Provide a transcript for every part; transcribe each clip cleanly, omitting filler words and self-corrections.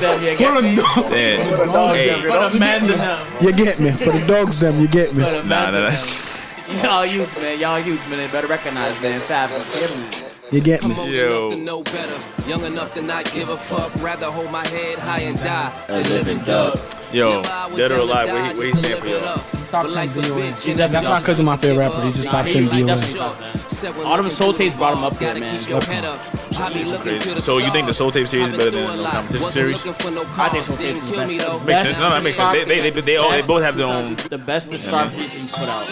them, you get me. For the men and them. You get me. For the dogs them, you get me. For the men and them. Y'all youths, man. They better recognize, man. Fabulous. You get me. Yo. Young enough to not give a fuck. Rather hold my head high and die than live and dub. Yo, dead or alive, where he stand for y'all? Top 10 DOA. That's my cousin, my favorite rapper. He's just top 10 DOA. All them soul tapes brought him up there, man. So you think the Soul Tape series is better than the competition series? I think soul tapes is the best. Makes sense. No, that makes sense. They both have their own. The best discography he's put out.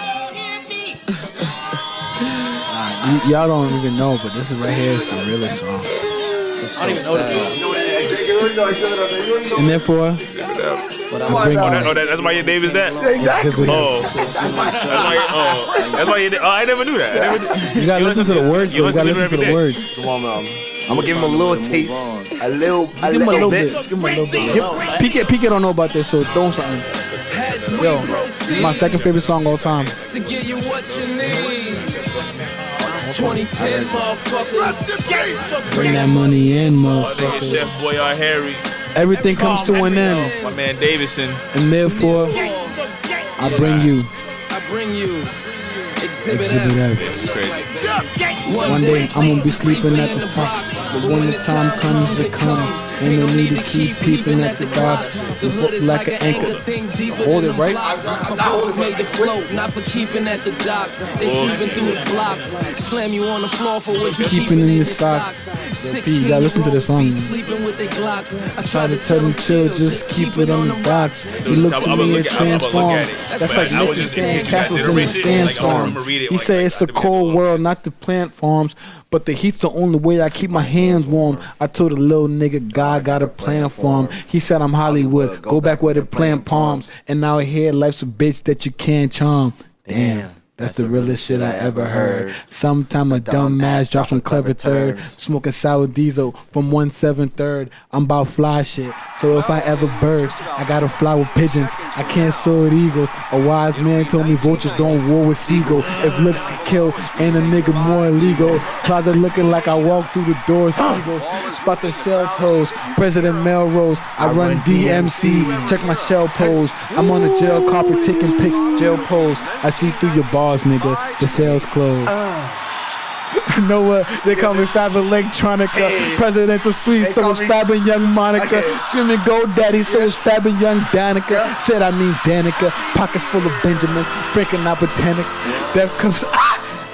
Y'all don't even know, but this is right here is the realest song. I don't even know this song. And therefore, That's why Dave is that? exactly. That's why I never knew that. You gotta listen to the words, though. You gotta listen to the words. Come on, man. I'm gonna give him a little taste, a little bit. Just give him a little bit. PK don't know about this, so don't something. Yo, my second favorite song all time. To give you what you need. 2010 motherfuckers. Bring that money in, motherfucker. Chef Boyard Harry. Everything comes to an end. My man Davidson. And therefore, I bring you. Exhibit F. This is crazy. One day I'm gonna be sleeping at the top, but when the time comes, it comes. Ain't no need to keep peeping at the docks. Like an anchor. Hold it right. I was made to float, not for keeping at the docks. They sleeping through the blocks. Slam you on the floor for what you keeping in your socks. Yo, P, you gotta listen to this song, man. Sleeping with their Glocks. I Try to tell them chill, just keep it on the box. He looks at me and transform. That's like making sand castles in a sandstorm. He say it's a cold world, not the plant farms, but the heat's the only way I keep my hands warm. I told a little nigga God got a plan for him. He said I'm Hollywood, go back where they plant palms. And now here life's a bitch that you can't charm. Damn. That's the realest shit I ever heard. Sometime a dumb ass drops from clever third. Smoking sour diesel from 1/7/3. I'm about fly shit. So if I ever bird, I gotta fly with pigeons. I can't soar with eagles. A wise man told me vultures don't war with seagulls. If looks can kill, ain't a nigga more illegal. Closet looking like I walk through the door. Seagulls spot the shell toes. President Melrose. I run DMC. Check my shell pose. I'm on the jail carpet taking pics. Jail pose. I see through your bars, nigga, the sales closed. Know what? They call me Fab Electronica. Presidential suite, so it's Fab and Young Monica. Screaming GoDaddy, so it's Fab and Young Danica. Said I mean Danica. Pockets full of Benjamins. Freaking out botanic. Death comes.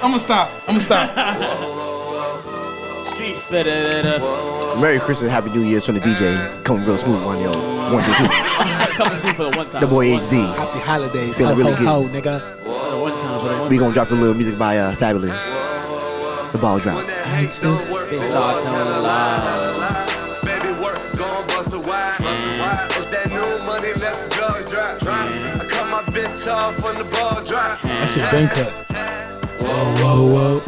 I'ma stop. Street fitter. Merry Christmas, Happy New Year's from the DJ. Coming real smooth on yo. 1, 2, 3. Coming through for the one time. The boy HD. Happy holidays. Feeling really good. Ho, nigga. We gonna drop the little music by Fabulous. The ball drop. Baby work, gon' bust a wide. It's that new money, let the drugs drop. I cut my bitch off when the ball drop. That shit been cut. Whoa.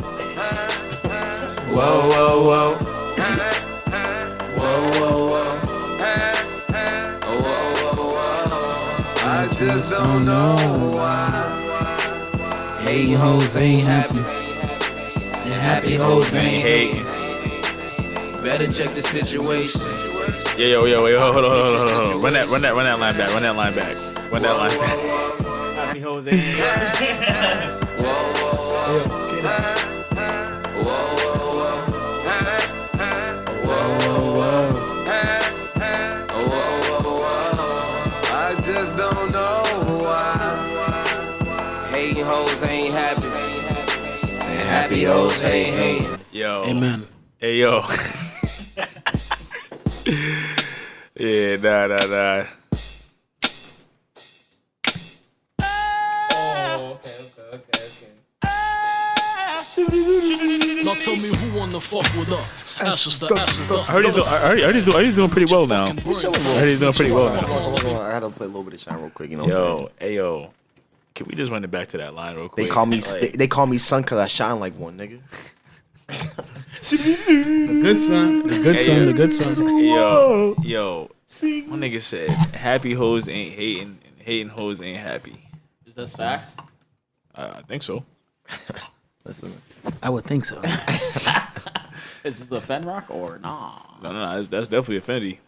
I just don't know why. Hating hoes ain't happy. And happy hoes ain't hating. Better check the situation. Yo, wait, hold on. Run that line back. Happy hoes ain't I just don't know why. Hating hoes ain't happy. And happy hoes ain't hating. Yo. Amen. Hey, yo. Yeah, nah. Now tell me who wanna fuck with us. Ashes the ashes. I heard he's doing pretty well now. I heard he's doing pretty well now. I had to play a little bit of shine real quick, you know. Yo. Can we just run it back to that line real quick? They call me son cause I shine like one, nigga. The good son. Yo. My nigga said, happy hoes ain't hating, and hating hoes ain't happy. Is that facts? I think so. Listen, I would think so. Is this a Fen Rock or nah? No, that's definitely a Fendi.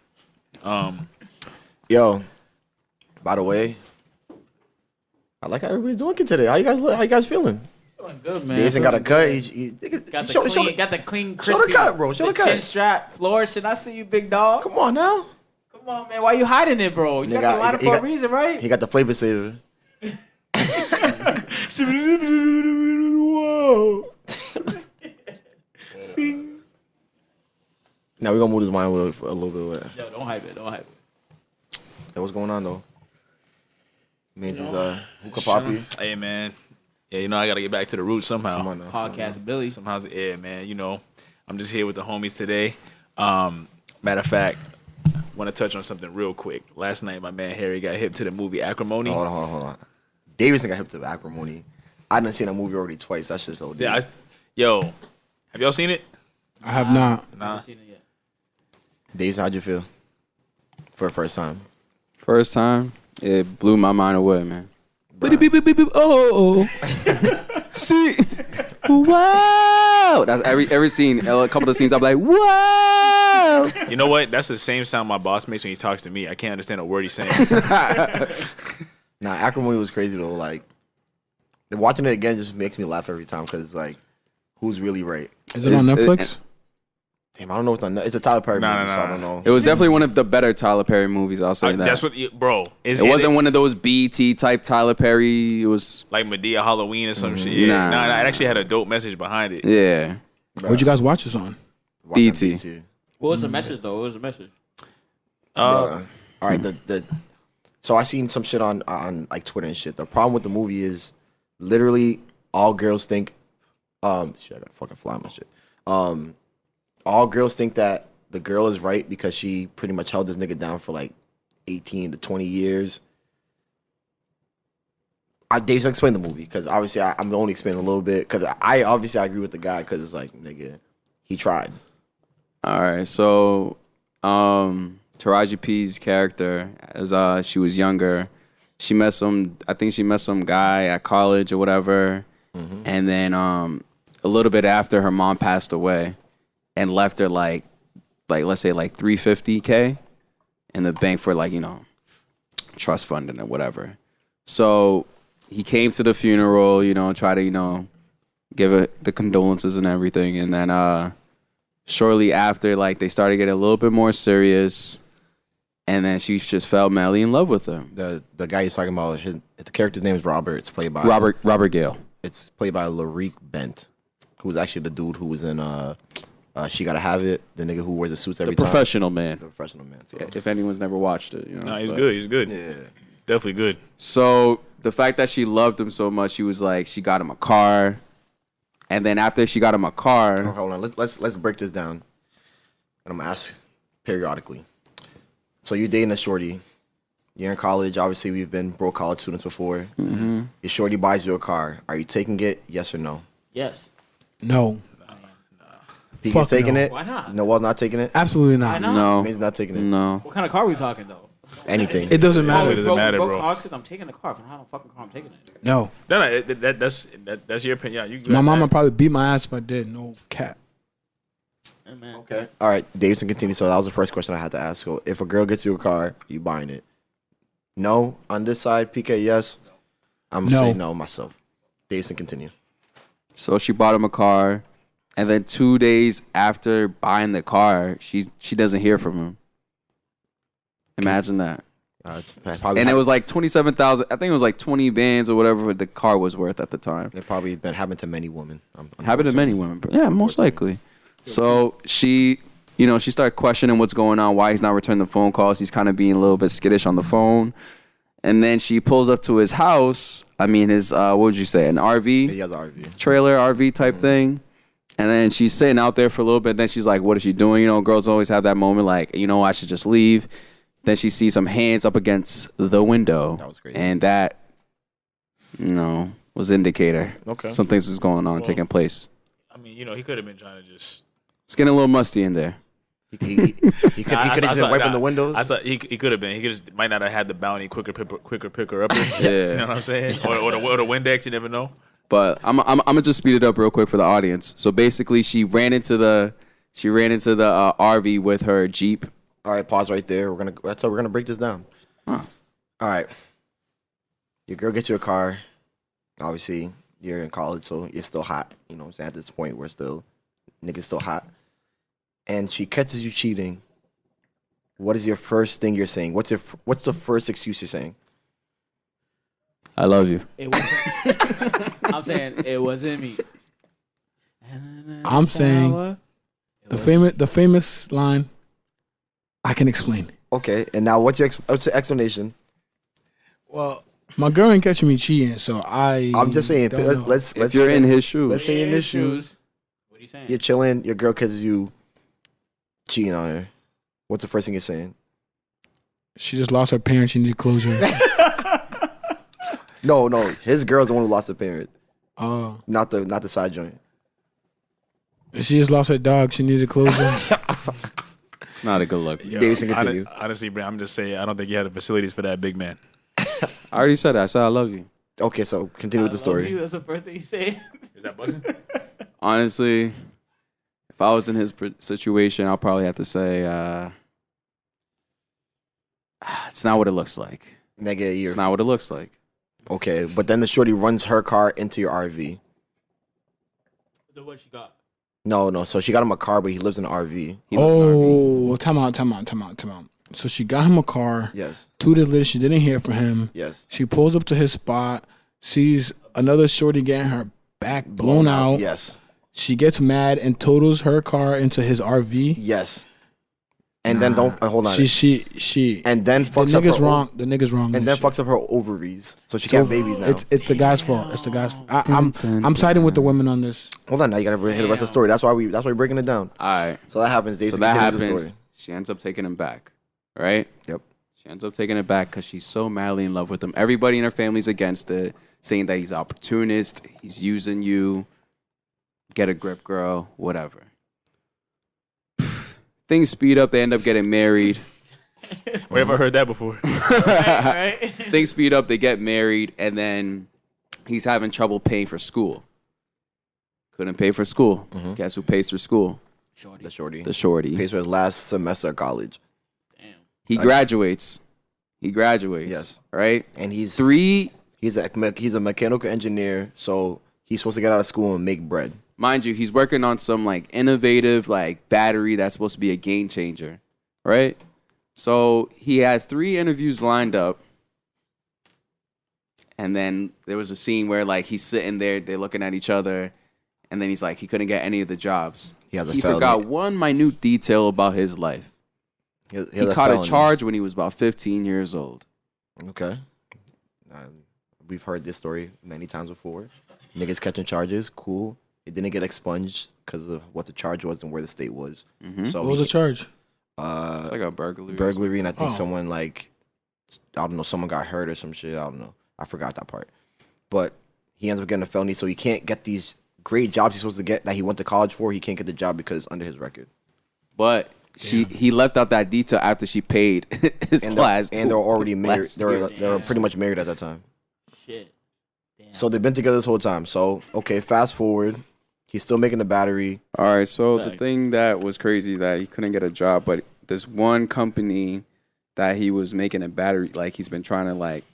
Yo, by the way, I like how everybody's doing it today. How you guys feeling? Feeling good, man. Davidson got a cut. Got the clean, show the crispy. cut, bro. Show the cut. Chin strap, flourishing. I see you, big dog. Come on now. Come on, man. Why you hiding it, bro? You got to line up for a reason, right? He got the flavor saver. Whoa. Now we're gonna move this mind a little bit. Yo, don't hype it. Hey, what's going on though? Means hookah poppy. Hey, man. Yeah, you know, I got to get back to the roots somehow. Come on now. Podcast Billy. Somehow, yeah, man. You know, I'm just here with the homies today. Matter of fact, want to touch on something real quick. Last night, my man Harry got hip to the movie Acrimony. Hold on. Davidson got hip to Acrimony. I done seen that movie already twice. That's just OD. Yeah, have y'all seen it? I have not. Nah. Never seen it yet. Davidson, how'd you feel for the first time? First time, it blew my mind away, man. Oh. See, wow! That's every scene. A couple of scenes, I'm like, wow. You know what? That's the same sound my boss makes when he talks to me. I can't understand a word he's saying. Nah, Acrimony was crazy though. Like, watching it again just makes me laugh every time because it's like, who's really right? Is it on Netflix? Damn, I don't know what's on. It's a Tyler Perry movie, so I don't know. It was definitely one of the better Tyler Perry movies. I'll say that. That's what, bro. It wasn't one of those BET type Tyler Perry. It was like Medea Halloween or some shit. Yeah, nah, it actually had a dope message behind it. Yeah. Where'd you guys watch this on? BET. What was the message though? What was the message? All right, so I seen some shit on like Twitter and shit. The problem with the movie is literally all girls think shit, I gotta fucking fly my shit. All girls think that the girl is right because she pretty much held this nigga down for like 18 to 20 years. Dave's explain the movie because obviously I'm only explaining a little bit because I agree with the guy because it's like, nigga, he tried. All right, so Taraji P's character, as she was younger, she met some guy at college or whatever, and then a little bit after her mom passed away, and left her like let's say like $350K in the bank for like, you know, trust funding or whatever. So he came to the funeral, you know, try to, you know, give it the condolences and everything, and then shortly after, like, they started getting a little bit more serious, and then she just fell madly in love with him. The guy he's talking about, the character's name is Robert. It's played by Robert Gale. It's played by Larique Bent, who was actually the dude who was in She Gotta Have It, the nigga who wears the suits every time. The professional man. So. If anyone's never watched it, you know. Nah, he's good. Yeah. Definitely good. So the fact that she loved him so much, she was like, she got him a car. And then after she got him a car, hold on, let's break this down. And I'm gonna ask periodically. So you're dating a shorty. You're in college. Obviously, we've been broke college students before. Mm-hmm. Your shorty buys you a car. Are you taking it? Yes or no? Yes. No. PK's taking it? Why not? Noel's not taking it? Absolutely not. no. He's not taking it. No. What kind of car are we talking though? Anything. It doesn't matter. It doesn't matter, bro. Cars because I'm taking the car. If I don't have a fucking car, I'm taking it. No. No, that's your opinion. Yeah, you My mom would probably beat my ass if I did. No cap. Hey, man. Okay. All right. Davidson continue. So that was the first question I had to ask. So if a girl gets you a car, you buying it? No. On this side, PK, yes. I'm going to say no myself. Davidson continue. So she bought him a car. And then 2 days after buying the car, she doesn't hear from him. Imagine that. It's probably And it was like 27,000. I think it was like 20 bands or whatever the car was worth at the time. It probably been happened to many women. Happened to many women. Yeah, most likely. So she started questioning what's going on, why he's not returning the phone calls. He's kind of being a little bit skittish on the phone. And then she pulls up to his house. I mean, his, what would you say, an RV? He has an RV. Trailer, RV type thing. And then she's sitting out there for a little bit. Then she's like, what is she doing? You know, girls always have that moment like, you know, I should just leave. Then she sees some hands up against the window. That was crazy. And that, you know, was indicator. Okay. Some things was going on, taking place. I mean, you know, he could have been trying to just. It's getting a little musty in there. He could have just been wiping the windows. I thought he could have been. He just might not have had the bounty quicker picker up. Yeah. You know what I'm saying? Or the Windex, you never know. But I'm gonna just speed it up real quick for the audience. So basically, she ran into the RV with her Jeep, All right, pause right there. That's how we're gonna break this down. Huh. All right. Your girl gets you a car. Obviously, you're in college, so you're still hot. You know what I'm saying? At this point, niggas still hot. And she catches you cheating. What is your first thing you're saying? What's the first excuse you're saying? I love you. It wasn't. I'm saying it wasn't me. I'm saying the famous line. I can explain. Okay, and now what's your explanation? Well, my girl ain't catching me cheating, so I'm just saying. Let's If you're in his shoes. Let's say you're in his shoes. What are you saying? You're chilling. Your girl catches you cheating on her. What's the first thing you're saying? She just lost her parents. She needed closure. No. His girl's the one who lost her parent. Oh, Not the side joint. she just lost her dog. She needed closure. It's not a good look. Yo, Davidson, continue. honestly, bro, I'm just saying, I don't think you had the facilities for that big man. I already said that. I said I love you. Okay, so continue with the story. That's the first thing you say. Is that buzzing? Honestly, if I was in his situation, I'll probably have to say, it's not what it looks like. Nigga, It's not what it looks like. okay, but then the shorty runs her car into your RV. What she got? No. So she got him a car, but he lives in an RV. He lives in an RV. Oh, time out. So she got him a car. Yes. 2 days later, she didn't hear from him. Yes. She pulls up to his spot, sees another shorty getting her back blown out. Yes. She gets mad and totals her car into his RV. Yes. And then don't hold on. She and then the fucks up nigga's her wrong. The nigga's wrong. and then shit. fucks up her ovaries, so she got babies now. It's the guy's fault. It's the guy's fault. I'm siding with the women on this. Hold on, now you gotta hear the rest of the story. That's why we're breaking it down. All right. So that happens. Dave, So that continue the happens. story. She ends up taking him back, right? Yep. She ends up taking it back because she's so madly in love with him. Everybody in her family's against it, saying that he's opportunist, he's using you. Get a grip, girl. Whatever. Things speed up. They end up getting married. Where have I heard that before? Right? Things speed up. They get married, and then he's having trouble paying for school. Couldn't pay for school. Guess who pays for school? The shorty. The shorty. Pays for his last semester of college. Damn. He graduates. Yes. Right? And he's 3, he's a mechanical engineer, so he's supposed to get out of school and make bread. mind you, he's working on some like innovative like battery that's supposed to be a game changer, right? So he has 3 interviews lined up. And then there was a scene where like he's sitting there, they're looking at each other, and then he's like, he couldn't get any of the jobs. He forgot one minute detail about his life. He caught a charge when he was about 15 years old. Okay. We've heard this story many times before. Niggas catching charges, cool. It didn't get expunged because of what the charge was and where the state was. So What was the charge? It's like a burglary. Burglary, and I think someone like, I don't know, someone got hurt or some shit. I don't know. I forgot that part. But he ends up getting a felony, so he can't get these great jobs he's supposed to get that he went to college for. He can't get the job because it's under his record. But he left out that detail after she paid his class. And they're already married. They're pretty much married at that time. Shit. Damn. So they've been together this whole time. So, okay, fast forward. He's still making the battery. All right, so the thing that was crazy that he couldn't get a job, but this one company that he was making a battery, like he's been trying to like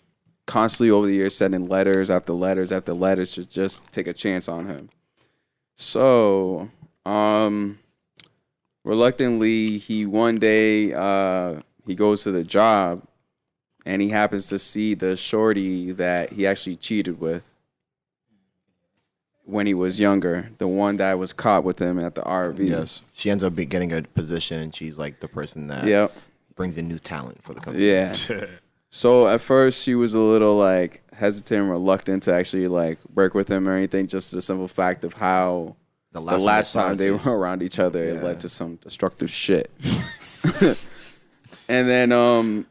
constantly over the years sending letters after letters after letters to just take a chance on him. So, reluctantly, he one day he goes to the job and he happens to see the shorty that he actually cheated with when he was younger, the one that was caught with him at the RV. Yes. She ends up getting a position, and she's like the person that brings in new talent for the company. Yeah. So at first she was a little like hesitant and reluctant to actually like work with him or anything, just the simple fact of how the last time they were around each other, it led to some destructive shit. And then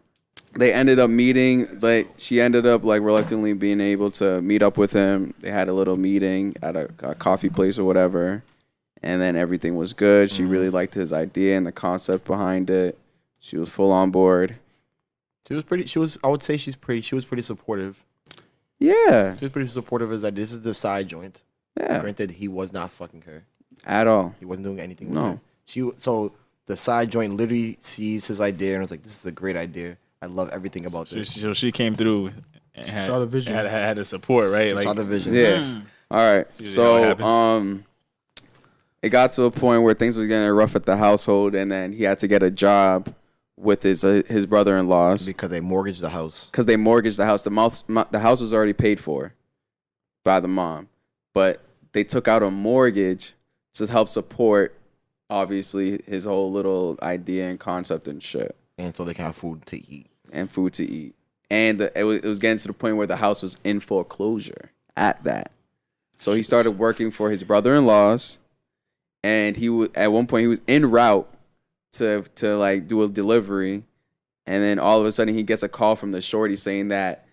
they ended up meeting. Like she ended up like reluctantly being able to meet up with him. They had a little meeting at a coffee place or whatever, and then everything was good. She really liked his idea and the concept behind it. She was full on board. She was pretty. I would say she was pretty supportive. Yeah. She was pretty supportive. As that this is the side joint. Yeah. Granted, he was not fucking her At all. He wasn't doing anything with No. her. So The side joint literally sees his idea and was like, "This is a great idea. I love everything about this." So she came through and saw the vision. Had the support, right? She saw the vision. Yeah. All right. So it got to a point where things was getting rough at the household, and then he had to get a job with his brother-in-laws Because they mortgaged the house. because they mortgaged the house. The house was already paid for by the mom, but they took out a mortgage to help support, obviously, his whole little idea and concept and shit. And so they can have food to eat. And food to eat. And it was getting to the point where the house was in foreclosure at that. So he started working for his brother-in-laws, and at one point he was en route to like do a delivery, and then all of a sudden he gets a call from the shorty saying that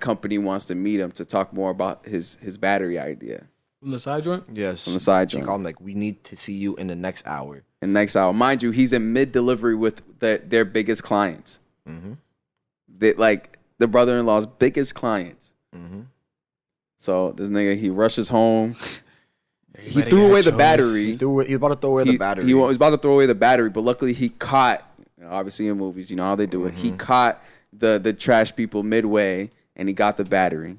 company wants to meet him to talk more about his battery idea. From the side joint? Yes. From the side She joint. called him like, "We need to see you in the next hour." And next hour, mind you, he's in mid delivery with their biggest clients. Mm-hmm. Like the brother-in-law's biggest clients. Mm-hmm. So this nigga, he rushes home. He threw away the battery. He was about to throw away the battery. He was about to throw away the battery, but luckily he caught. Obviously in movies, you know how they do it. He caught the trash people midway, and he got the battery.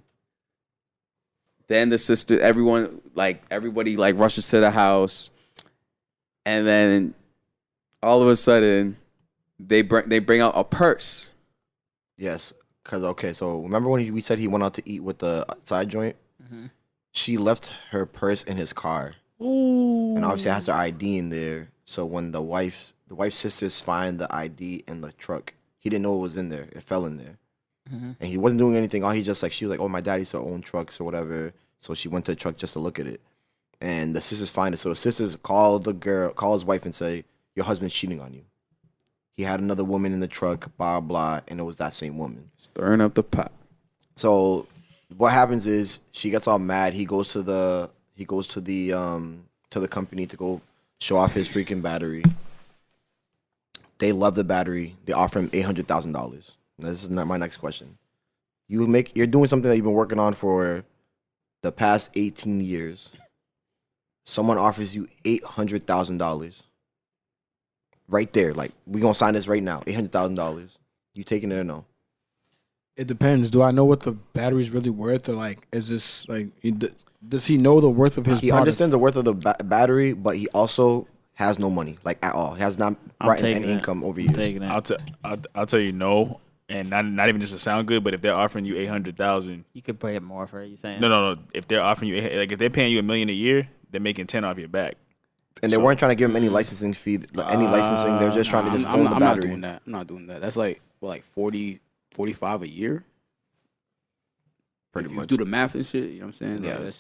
Then the sister, everybody rushes to the house, and then all of a sudden they bring out a purse. Yes, because so remember when we said he went out to eat with the side joint? Mm-hmm. She left her purse in his car. Ooh. And obviously it has her ID in there. So when the wife's sisters find the ID in the truck, he didn't know it was in there. It fell in there. Mm-hmm. And he wasn't doing anything. All he just she was like, "Oh, my daddy used to own trucks or whatever." So she went to the truck just to look at it. And the sisters find it. So the sisters call his wife and say, "Your husband's cheating on you. He had another woman in the truck, blah, blah," and it was that same woman. Stirring up the pot. So what happens is she gets all mad. He goes to the company to go show off his freaking battery. They love the battery. They offer him $800,000. This is not my next question. You're doing something that you've been working on for the past 18 years. Someone offers you $800,000. Right there, like, we gonna sign this right now. $800,000. You taking it or no? It depends. Do I know what the battery's really worth, or is this does he know the worth of his? He product? understands the worth of the battery, but he also has no money, at all. He has not brought in any income over years. I'll tell you no, and not even just to sound good, but if they're offering you $800,000, You could pay it more for it. You saying? no. If they're offering you if they're paying you $1 million a year, they're making 10 off your back. And they weren't trying to give him any licensing fee, any licensing. They're just trying to just own the I'm battery. not doing that. I'm not doing that. That's like 40, 45 a year. Pretty If much. you do the math and shit, you know what I'm saying? Yeah.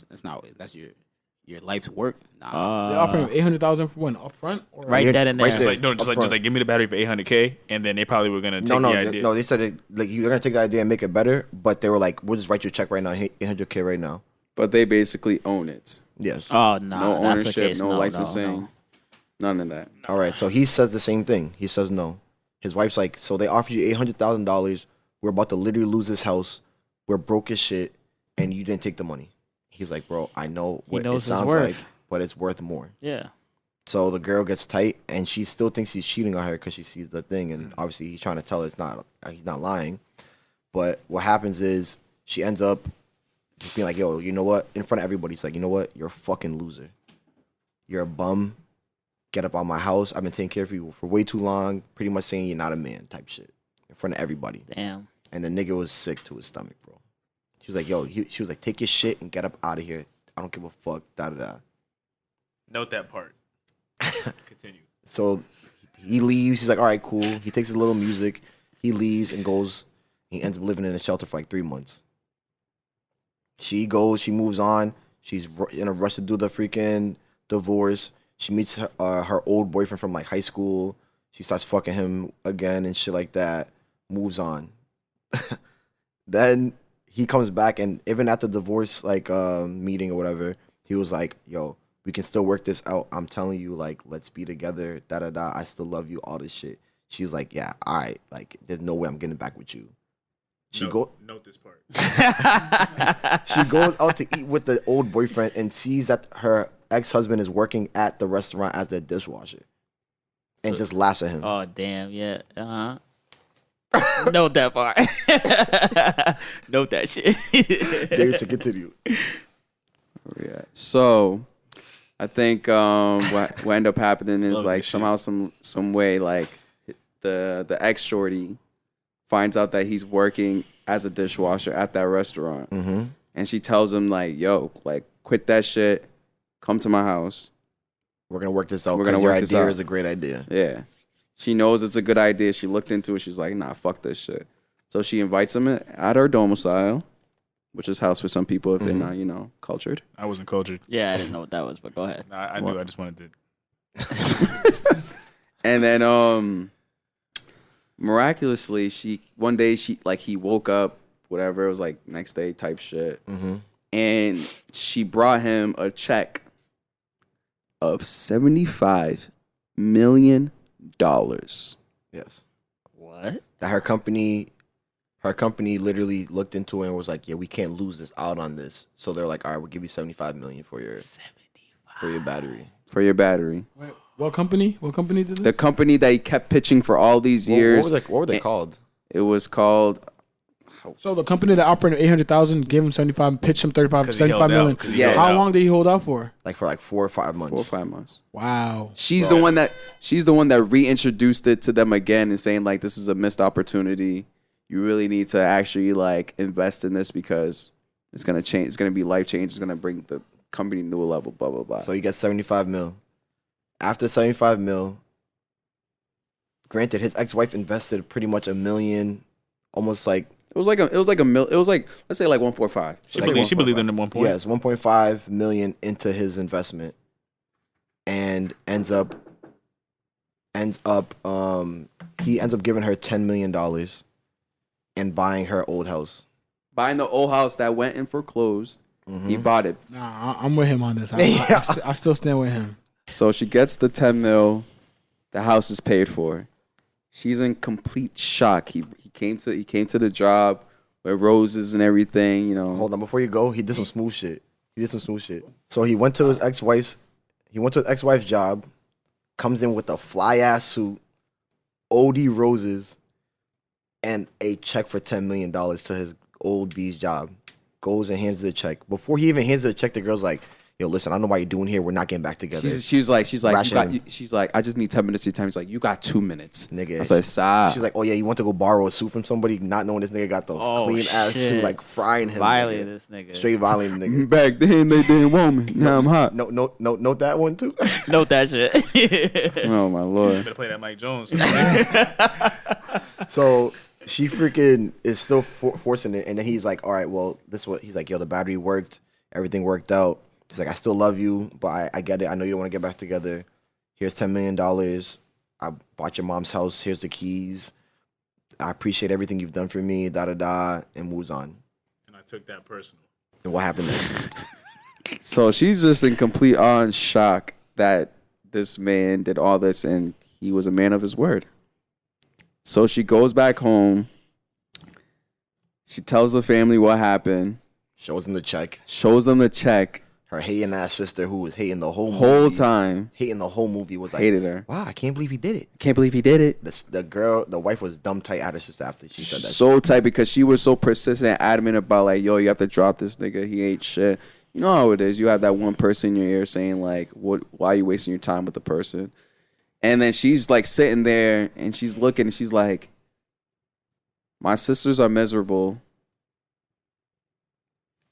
That's your life's work. Nah. They offer him $800,000 for when upfront, or Right then and there. Right there. Just like give me the battery for $800K, and then they probably were gonna take No, the idea. no. They said you're gonna take the idea and make it better, but they were like, "We'll just write your check right now, $800K right now." But they basically own it. Yes. Oh No that's the ownership, case. no No, licensing, no. none of that. All right. So he says the same thing. He says no. His wife's like, "So they offered you $800,000. We're about to literally lose this house. We're broke as shit, and you didn't take the money." He's like, "Bro, I know what it knows his sounds worth. like, but it's worth more." Yeah. So the girl gets tight, and she still thinks he's cheating on her because she sees the thing, and obviously he's trying to tell her he's not lying. But what happens is she ends up just being like, "Yo, you know what?" In front of everybody, she's like, "You know what? You're a fucking loser. You're a bum. Get up on my house. I've been taking care of you for way too long." Pretty much saying you're not a man type shit in front of everybody. Damn. And the nigga was sick to his stomach, bro. She was like, "Yo," she was like, "Take your shit and get up out of here. I don't give a fuck." Da da da. Note that part. Continue. So he leaves. He's like, "All right, cool." He takes his little music. He leaves and goes. He ends up living in a shelter for like 3 months. She moves on. She's in a rush to do the freaking divorce. She meets her old boyfriend from like high school. She starts fucking him again and shit like that. Moves on. Then he comes back, and even at the divorce meeting or whatever, he was like, "Yo, we can still work this out. I'm telling you, let's be together. Da da da. I still love you. All this shit." She was like, "Yeah, all right. There's no way I'm getting back with you." Note this part. She goes out to eat with the old boyfriend and sees that her ex-husband is working at the restaurant as their dishwasher. and just laughs at him. Oh damn, yeah. Note that part. Note that shit. There's to continue. Yeah. So I think what end up happening is Love like this somehow some way like the ex shorty finds out that he's working as a dishwasher at that restaurant, and she tells him like, "Yo, like quit that shit, come to my house. We're gonna work this out. We're gonna Your work this idea out." is a great idea. Yeah. She knows it's a good idea. She looked into it. She's like, nah, fuck this shit. So she invites him at her domicile, which is house for some people if they're not, cultured. I wasn't cultured. Yeah, I didn't know what that was, but go ahead. Nah, I knew. I just wanted to. And then miraculously, one day he woke up, whatever, it was like next day type shit. And she brought him a check of $75 million. Yes. What? That her company literally looked into it and was like, yeah, we can't lose this out on this. So they're like, all right, we'll give you $75 million for your battery. For your battery. Wait, what company? What company did this? The company that he kept pitching for all these years. What were they called? It was called. So the company that offered him 800,000 gave him 75, pitched him 75 million. How long did he hold out for? Like for 4 or 5 months. 4 or 5 months. Wow. She's the one that reintroduced it to them again and saying like, this is a missed opportunity. You really need to actually like invest in this because it's gonna change. It's gonna be life change. It's gonna bring the company to a level. Blah blah blah. So you get 75 mil. After 75 mil, granted, his ex-wife invested pretty much $1 million, almost like. It was like let's say like 1.5. She believed in the 1 point. Yes, 1.5 million into his investment, and he ends up giving her $10 million and buying her old house. Buying the old house that went in foreclosed. He bought it. Nah, I'm with him on this. I still stand with him. So she gets the 10 mil. The house is paid for. She's in complete shock. He came to the job with roses and everything, Hold on, before you go, he did some smooth shit. So he went to his ex-wife's job, comes in with a fly ass suit, OD roses, and a check for $10 million to his old B's job. Goes and hands the check. Before he even hands the check, the girl's like, yo, listen, I don't know why you're doing here. We're not getting back together. She's like, I just need 10 minutes of your time. He's like, you got 2 minutes. Nigga. I was like, stop. She's like, oh yeah, you want to go borrow a suit from somebody, not knowing this nigga got the clean ass suit, like frying him. Violating this nigga. Straight violating the nigga. Back then, they didn't want me. Now I'm hot. Note that one too. Note that shit. Oh my lord. Better play that Mike Jones. So she freaking is still forcing it, and then he's like, all right, well, this is what he's like, yo, the battery worked, everything worked out. He's like, I still love you, but I get it. I know you don't want to get back together. Here's $10 million. I bought your mom's house. Here's the keys. I appreciate everything you've done for me, da-da-da, and moves on. And I took that personal. And what happened next? So she's just in complete awe and shock that this man did all this and he was a man of his word. So she goes back home. She tells the family what happened. Shows them the check. Her hating ass sister, who was hating the whole time. Hating the whole movie, was like, hated her. Wow, I can't believe he did it. The wife was dumb tight at her sister after she said that. So tight because she was so persistent and adamant about like, yo, you have to drop this nigga. He ain't shit. You know how it is. You have that one person in your ear saying like, why are you wasting your time with the person? And then she's like sitting there and she's looking and she's like, my sisters are miserable.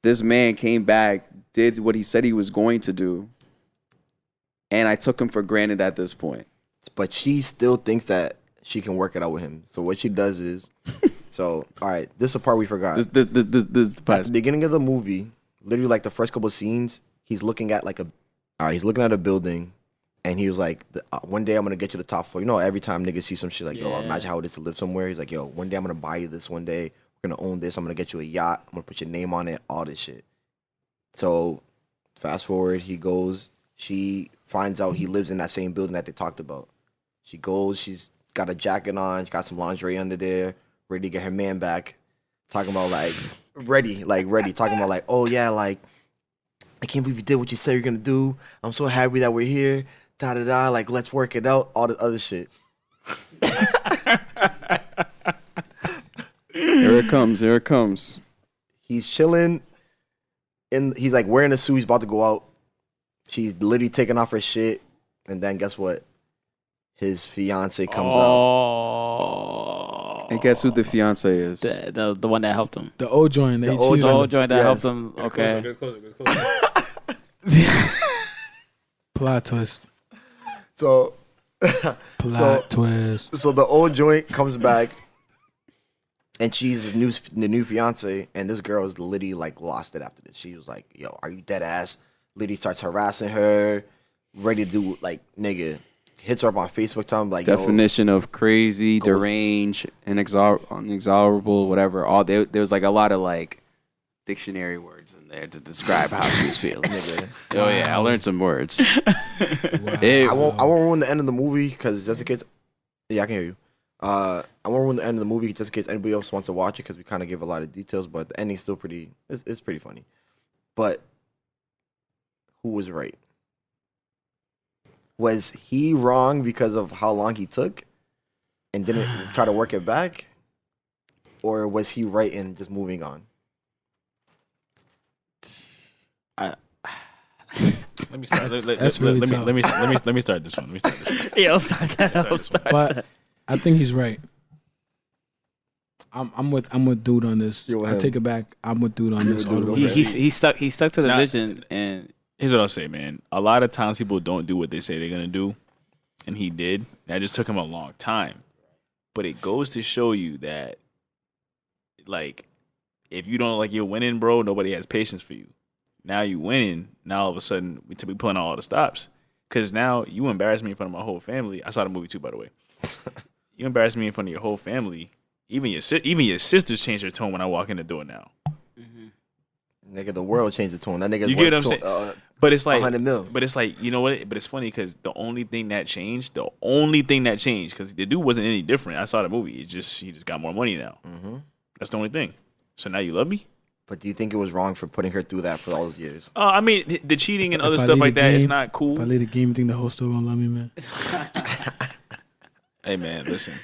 This man came back, did what he said he was going to do, and I took him for granted at this point. But she still thinks that she can work it out with him. So what she does is, all right, this is the part we forgot. This is the part. At the beginning of the movie, literally like the first couple of scenes, he's looking at he's looking at a building, and he was like, one day I'm gonna get you the top floor. You know, every time niggas see some shit like, yo, imagine how it is to live somewhere. He's like, yo, one day I'm gonna buy you this. One day we're gonna own this. I'm gonna get you a yacht. I'm gonna put your name on it. All this shit. So, fast forward, he goes. She finds out he lives in that same building that they talked about. She goes. She's got a jacket on. She's got some lingerie under there, ready to get her man back. Talking about ready. Talking about like, oh yeah, like, I can't believe you did what you said you're gonna do. I'm so happy that we're here. da da da, like let's work it out, all the other shit. Here it comes. Here it comes. He's chilling, and he's like wearing a suit. He's about to go out. She's literally taking off her shit, and then guess what? His fiance comes out. And guess who the fiance is? The one that helped him. The old joint. The old joint that helped him. Okay. Get closer. Plot twist. So, Plot twist. so the old joint comes back, and she's the new fiance, and this girl is literally like lost it after this. She was like, "Yo, are you dead ass?" Literally starts harassing her, ready to do like nigga. Hits her up on Facebook, telling like Definition of crazy, deranged, inexorable, whatever. All there was like a lot of like dictionary words in there to describe how she was feeling. Nigga. Oh yeah, I learned some words. I won't ruin the end of the movie because just in case. Yeah, I can hear you. I won't ruin the end of the movie just in case anybody else wants to watch it because we kind of give a lot of details, but the ending's still pretty. It's pretty funny. But who was right? Was he wrong because of how long he took and didn't try to work it back? Or was he right in just moving on? Let me start. That's really tough. Let me start this one. Yeah, I'll start that. But I think he's right. I'm with dude on this. I take it back. I'm with dude on this. He stuck to the vision, and here's what I'll say, man. A lot of times people don't do what they say they're gonna do, and he did. That just took him a long time. But it goes to show you that, like, if you don't like you're winning, bro, nobody has patience for you. Now you winning. Now all of a sudden we to be pulling out all the stops. Cause now you embarrass me in front of my whole family. I saw the movie too, by the way. You embarrass me in front of your whole family. Even your sisters change their tone when I walk in the door now. Nigga, the world changed the tone. That nigga. You get what I'm saying? But it's like 100 mil. But it's like, you know what? But it's funny because the only thing that changed, because the dude wasn't any different. I saw the movie. He just got more money now. Mm-hmm. That's the only thing. So now you love me? But do you think it was wrong for putting her through that for all those years? I mean, the cheating and other stuff like that is not cool. If I leave the game, you think the whole store gonna love me, man? Hey, man, listen.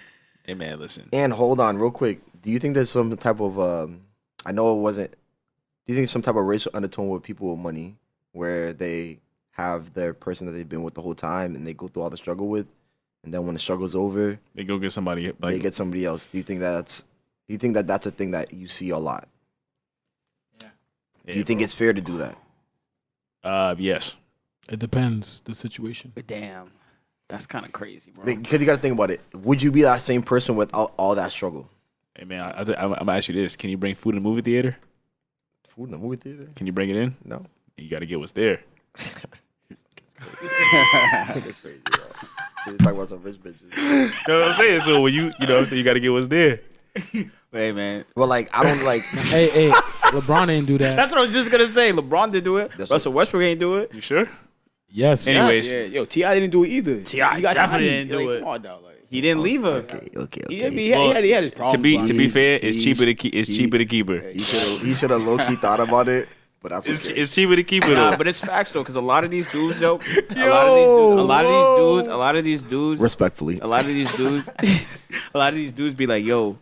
And hold on, real quick. Do you think there's some type of I know it wasn't. Do you think some type of racial undertone with people with money, where they have their person that they've been with the whole time, and they go through all the struggle with, and then when the struggle's over, they go get somebody. Like, they get somebody else. Do you think that's a thing that you see a lot? Yeah. Do you think it's fair to do that? Yes. It depends the situation. Damn, that's kind of crazy, bro. Because you got to think about it. Would you be that same person without all that struggle? Hey, man, I'm gonna ask you this: can you bring food in the movie theater? Food in the movie theater? Can you bring it in? No. You got to get what's there. It's crazy, bro. You're talking about some rich bitches. You know what I'm saying? So when you know what I'm saying, you got to get what's there. Hey, man. Well, like, I don't like. hey, LeBron ain't do that. That's what I was just gonna say. LeBron did do it. Russell Westbrook ain't do it. You sure? Yes. Anyways, Yeah, yo, T.I. didn't do it either. T.I. definitely didn't do it. Come on, dog. Like, He didn't leave her. Okay. he had his problems. to be fair, it's cheaper to keep. It's cheaper to keep her. He should have low key thought about it, but that's okay. It's cheaper to keep her though. Nah, but it's facts though, because a lot of these dudes, a lot of these dudes, Respectfully, a lot of these dudes be like, yo,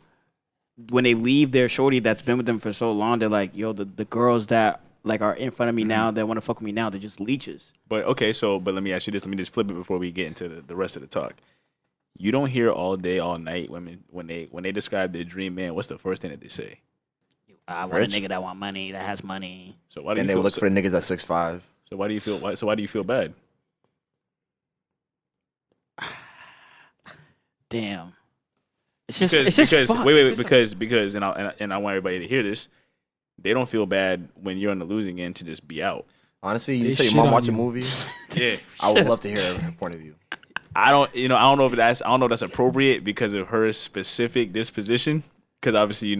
when they leave their shorty that's been with them for so long, they're like, yo, the girls that like are in front of me now that want to fuck with me now, they're just leeches. But okay, but let me ask you this. Let me just flip it before we get into the rest of the talk. You don't hear all day, all night women when they describe their dream man. What's the first thing that they say? I want a nigga that want money, that has money. So why do and you they feel, look for the niggas at 6'5". So why do you feel? Why do you feel bad? Damn. It's Because fuck. wait, because and I want everybody to hear this. They don't feel bad when you're on the losing end to just be out. Honestly, you They say your shit mom on watch a you. movie. Yeah, I would love to hear her point of view. I don't know if that's appropriate because of her specific disposition. Because obviously,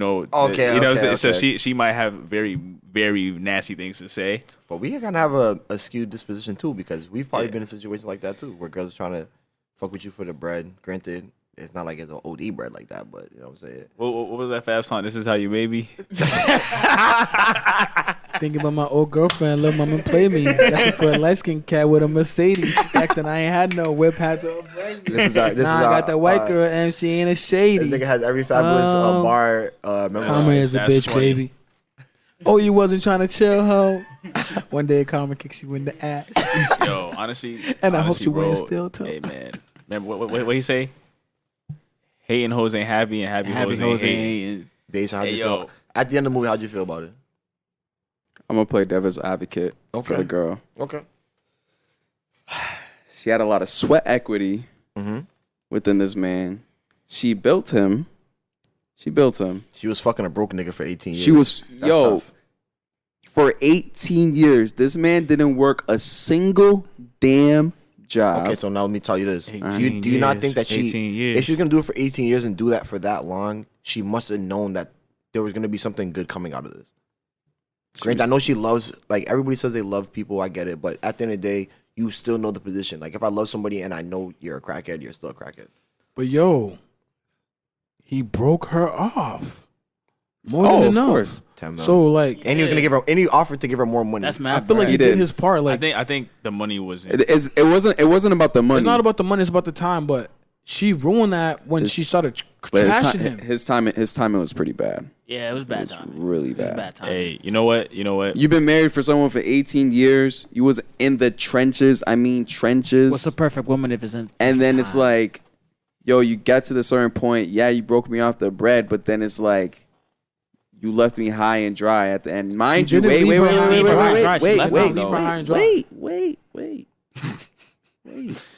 so she might have very, very nasty things to say. But we kind of have a skewed disposition too, because we've probably been in situations like that too, where girls are trying to fuck with you for the bread. Granted, it's not like it's an OD bread like that, but you know what I'm saying. What was that Fab song? This is how you made me. Thinking about my old girlfriend, little mama play me. That's for a light skinned cat with a Mercedes. Back then I ain't had no whip, had to upgrade me. This is our, Now I got that white girl and she ain't a shady. This nigga has every fabulous bar. Karma is a bitch, funny. baby. Oh, you wasn't trying to chill, ho? One day Karma kicks you in the ass. Yo, honestly, And I hope honestly, you wear bro, steel toe. Hey man, remember what he say? Hating hoes ain't happy, and happy hoes ain't hating. Days, how'd Hey, you yo. feel? At the end of the movie, how'd you feel about it? I'm gonna play devil's advocate for the girl. Okay. She had a lot of sweat equity within this man. She built him. She was fucking a broke nigga for 18 years. She was That's tough. for 18 years. This man didn't work a single damn job. Okay, so now let me tell you this. 18 Do you not years, think that 18 years. if she's gonna do it for 18 years and do that for that long, she must have known that there was gonna be something good coming out of this? Granted, I know she loves, like, everybody says they love people, I get it, but at the end of the day, you still know the position. Like, if I love somebody and I know you're a crackhead, you're still a crackhead. But yo, he broke her off. More Oh, than of enough. course. 10 mil. So like, and he was gonna give her, and he offered to give her more money. That's I mad. feel like he did. did his part. Like, I think the money was. It wasn't about the money. it's not about the money; it's about the time. But she ruined that when she started But trashing him. His timing was pretty bad. Yeah, it was bad It was timing. really It was bad. bad timing. Hey, you know what? You've been married for someone for 18 years. You was in the trenches. I mean trenches. What's the perfect woman if it's in? And then it's time? like, yo, you get to the certain point. Yeah, you broke me off the bread, but then it's like, you left me high and dry at the end. Mind She you, didn't leave her high and dry. She left him high and dry. wait.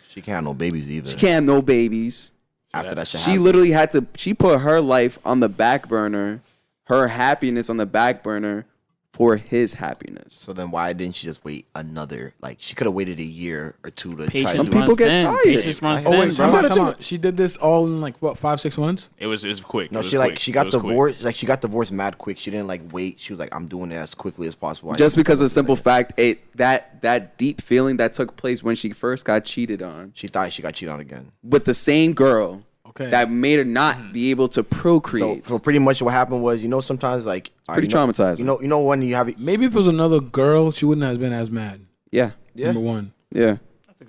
She can't have no babies either. She can't have no babies. After that shit She happened. literally had to. She put her life on the back burner, her happiness on the back burner for his happiness. So then why didn't she just wait another, like, she could have waited a year or two to try Patience to Some do people runs get thin. tired. Patience runs Oh wait, thin, time bro. out, time out. She did this all in like what 5-6 months? it was quick. No, It was she like quick. she It got was quick. divorced. Like, she got divorced mad quick. She didn't like wait. She was like, I'm doing it as quickly as possible. Just because of the simple fact, that deep feeling that took place when she first got cheated on she thought she got cheated on again. with the same girl Okay. that made her not be able to procreate. So pretty much what happened was, sometimes like Pretty traumatizing. You know when you have Maybe if it was another girl, she wouldn't have been as mad. yeah, yeah. Number one. yeah.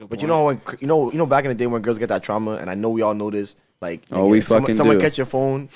But you know when back in the day when girls get that trauma, and I know we all know this. Like, Oh, we someone, fucking someone do. catch your phone,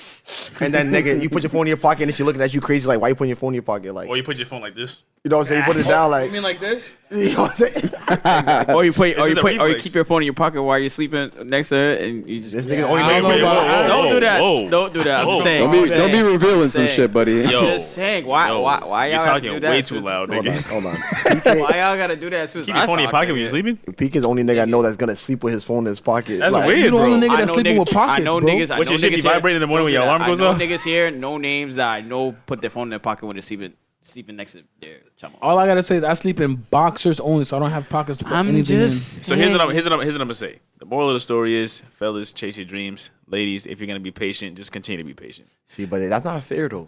and then nigga, you put your phone in your pocket, and she looking at you crazy like, why you putting your phone in your pocket? Like, Or you put your phone like this. you know what I'm saying? You put it down like, like this? you know what I'm saying? Or you put, just a or you reflex. keep your phone in your pocket while you're sleeping next to her, and you just. This nigga's only I don't nigga. know about- Don't do that. Whoa. Don't do that. I'm Whoa. just saying. Don't be revealing some Saying. shit, buddy. Yo, Just saying. Why yo, y'all you're gotta talking do that? way too loud, Hold on, nigga. hold on. Why y'all gotta do that? As soon as Keep your I phone in your talk, pocket when you're nigga? sleeping. Peak is the only nigga I know that's gonna sleep with his phone in his pocket. That's Like, weird, You the bro. only nigga I that's know sleeping with niggas- pockets, I know bro. niggas. I What, know your shit be niggas here- vibrating in the morning when your Don't do alarm that. goes I know off? niggas here, no names that I know put their phone in their pocket when they're sleeping next to their chama. All I gotta say is I sleep in boxers only, so I don't have pockets to put anything in. So here's what I'm gonna say. The moral of the story is, fellas, chase your dreams. Ladies, if you're gonna be patient, just continue to be patient. see, but that's not fair though.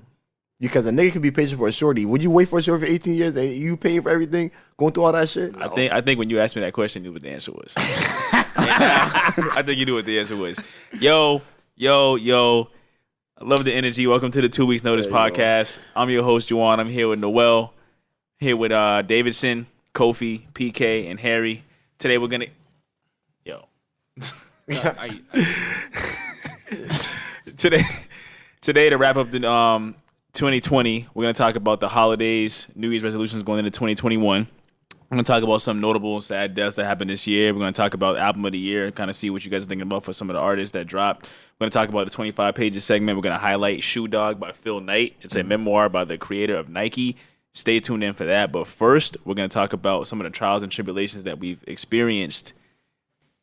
Because a nigga can be patient for a shorty. Would you wait for a shorty for 18 years and you paying for everything, going through all that shit? I think when you asked me that question, you knew what the answer was. I think you knew what the answer was. Yo. I love the energy. Welcome to the 2 Weeks Notice podcast. I'm your host, Juwan. I'm here with Noel, here with Davidson, Kofi, PK, and Harry. Today we're gonna today to wrap up the 2020, we're gonna talk about the holidays, New Year's resolutions going into 2021. We're gonna talk about some notable sad deaths that happened this year. We're gonna talk about album of the year, kind of see what you guys are thinking about for some of the artists that dropped. We're gonna talk about the 25 pages segment. We're gonna highlight Shoe Dog by Phil Knight. It's a memoir by the creator of Nike. Stay tuned in for that. But first, we're gonna talk about some of the trials and tribulations that we've experienced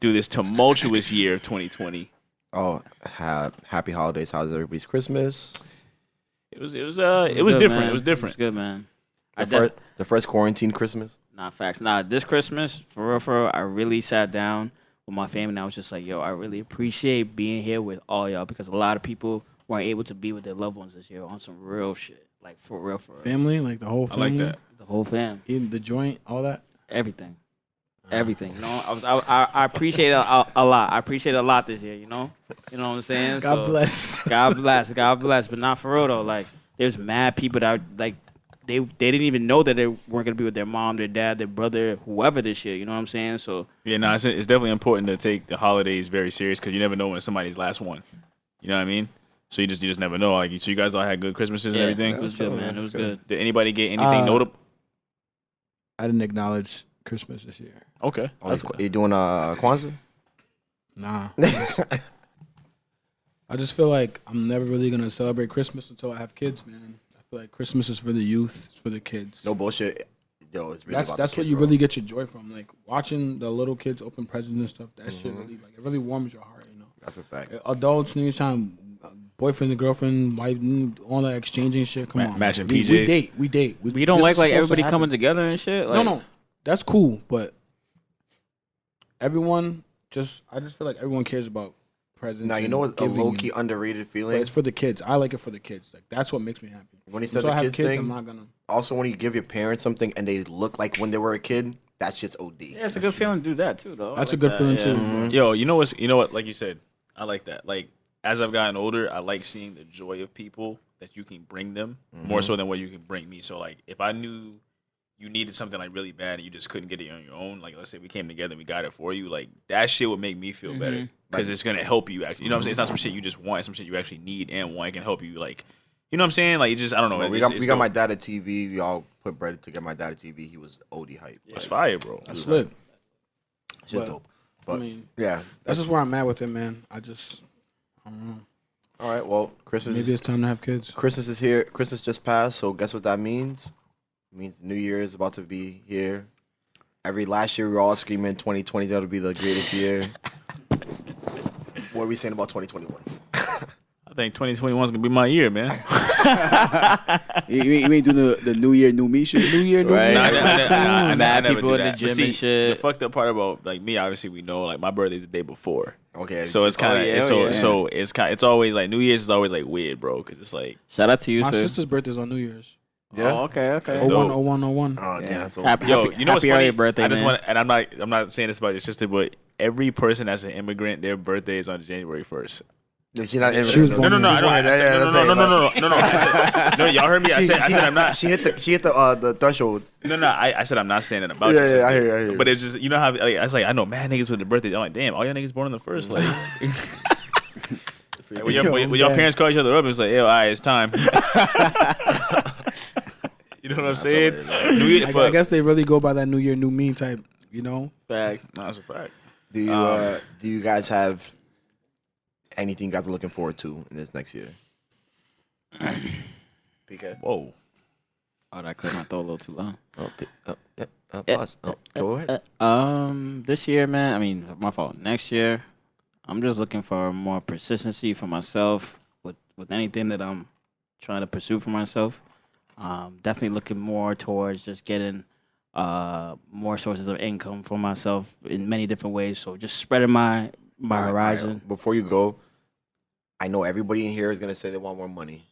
through this tumultuous year of 2020. Oh, happy holidays. How's everybody's Christmas? It was different. Man. It was It different. was good, man. The first quarantine Christmas? Nah, facts. Nah, this Christmas, for real, I really sat down with my family and I was just like, yo, I really appreciate being here with all y'all because a lot of people weren't able to be with their loved ones this year on some real shit. Like, for real. Family, like the whole I family. like that. The whole fam. Eating the joint, all that. Everything. Everything. You know, I appreciate it a lot. I appreciate it a lot this year, you know? You know what I'm saying? God bless. God bless. God bless. But not for real, though. Like, there's mad people that, like, they didn't even know that they weren't gonna be with their mom, their dad, their brother, whoever this year. You know what I'm saying? So Yeah, no, it's definitely important to take the holidays very serious because you never know when it's somebody's last one. You know what I mean? So you just never know. Like, so you guys all had good Christmases and everything. it was good, man. It was good. Did anybody get anything notable? I didn't acknowledge Christmas this year. Okay. Oh, you doing Kwanzaa? Nah. I just feel like I'm never really gonna celebrate Christmas until I have kids, man. I feel like Christmas is for the youth, it's for the kids. No bullshit. Yo, it's really That's what you really get your joy from, like watching the little kids open presents and stuff. That shit really, like, it really warms your heart, you know. That's a fact. Adults, niggas trying, boyfriend and girlfriend, wife, all that exchanging shit. Come on, matching man. PJs. We date. We don't this like is supposed to everybody happen. coming together and shit. Like, No, that's cool, but everyone I just feel like everyone cares about presents. Now, you and know what's a giving, low-key underrated but feeling? it's for the kids. I like it for the kids. Like, that's what makes me happy. When he said Until the I have kids thing, I'm not gonna. also when you give your parents something and they look like when they were a kid, that shit's OD. Yeah, it's a good feeling to do that too, though. I That's a like good that, feeling yeah. too. Yo, you know what? Like you said, I like that. Like, as I've gotten older, I like seeing the joy of people that you can bring them more so than what you can bring me. So, like, if I knew you needed something like really bad and you just couldn't get it on your own, like, let's say we came together and we got it for you, like, that shit would make me feel better because it's gonna help you actually. You know what I'm saying? It's not some shit you just want; it's some shit you actually need and want. It can help you, like, you know what I'm saying? Like, it just, I don't know. Well, we it's got my dad a TV. We all put bread to get my dad a TV. He was OD hype. It's fire, bro. That's lit. Shit But, dope. But I mean, yeah, that's just where I'm at with it, man. I don't know. all right. Well, Christmas. Maybe it's time to have kids. Christmas is here. Christmas just passed. So guess what that means? It means New Year is about to be here. Last year we were all screaming 2020 that'll be the greatest year. What are we saying about 2021? I think 2021 is gonna be my year, man. You ain't doing the New Year, New Me shit. New Year, new Right. me. I Mad never people do in the that. gym But see, and shit. the fucked up part about like me, obviously we know like my birthday's the day before, Okay. so it's kind of yeah, so it's always like New Year's is always like weird, bro, because it's like Shout out to you, My sis. sister's birthday's on New Year's. Yeah. Oh, okay. Oh, dope. 0101. Oh yeah. So Happy, yo, happy, you know what's happy funny? early birthday, I just man. want, and I'm not saying this about your sister, but every person that's an immigrant, their birthday is on January 1st. she's not. She was born No, in I know. I said, no. No, y'all heard me. I said I'm not. She hit the threshold. No, I said I'm not saying that about Yeah, your yeah, sister. I hear you. But it's just, you know how like, I was like, I know mad niggas with the birthday. I'm like, damn, all y'all niggas born on the first. Like, like, when your parents call each other up, it's like, yo, all right, it's time. You know what I'm saying? New Year, I guess they really go by that New Year, New Me type, you know? Facts. no, that's a fact. Do you guys have anything you guys are looking forward to in this next year? PK. Whoa. Oh, that cleared my throat a little too long. Pause. Go ahead. This year, man. I mean, my fault. Next year, I'm just looking for more persistency for myself with anything that I'm trying to pursue for myself. Definitely looking more towards just getting more sources of income for myself in many different ways. So just spreading my horizon. All right. Before you go, I know everybody in here is gonna say they want more money.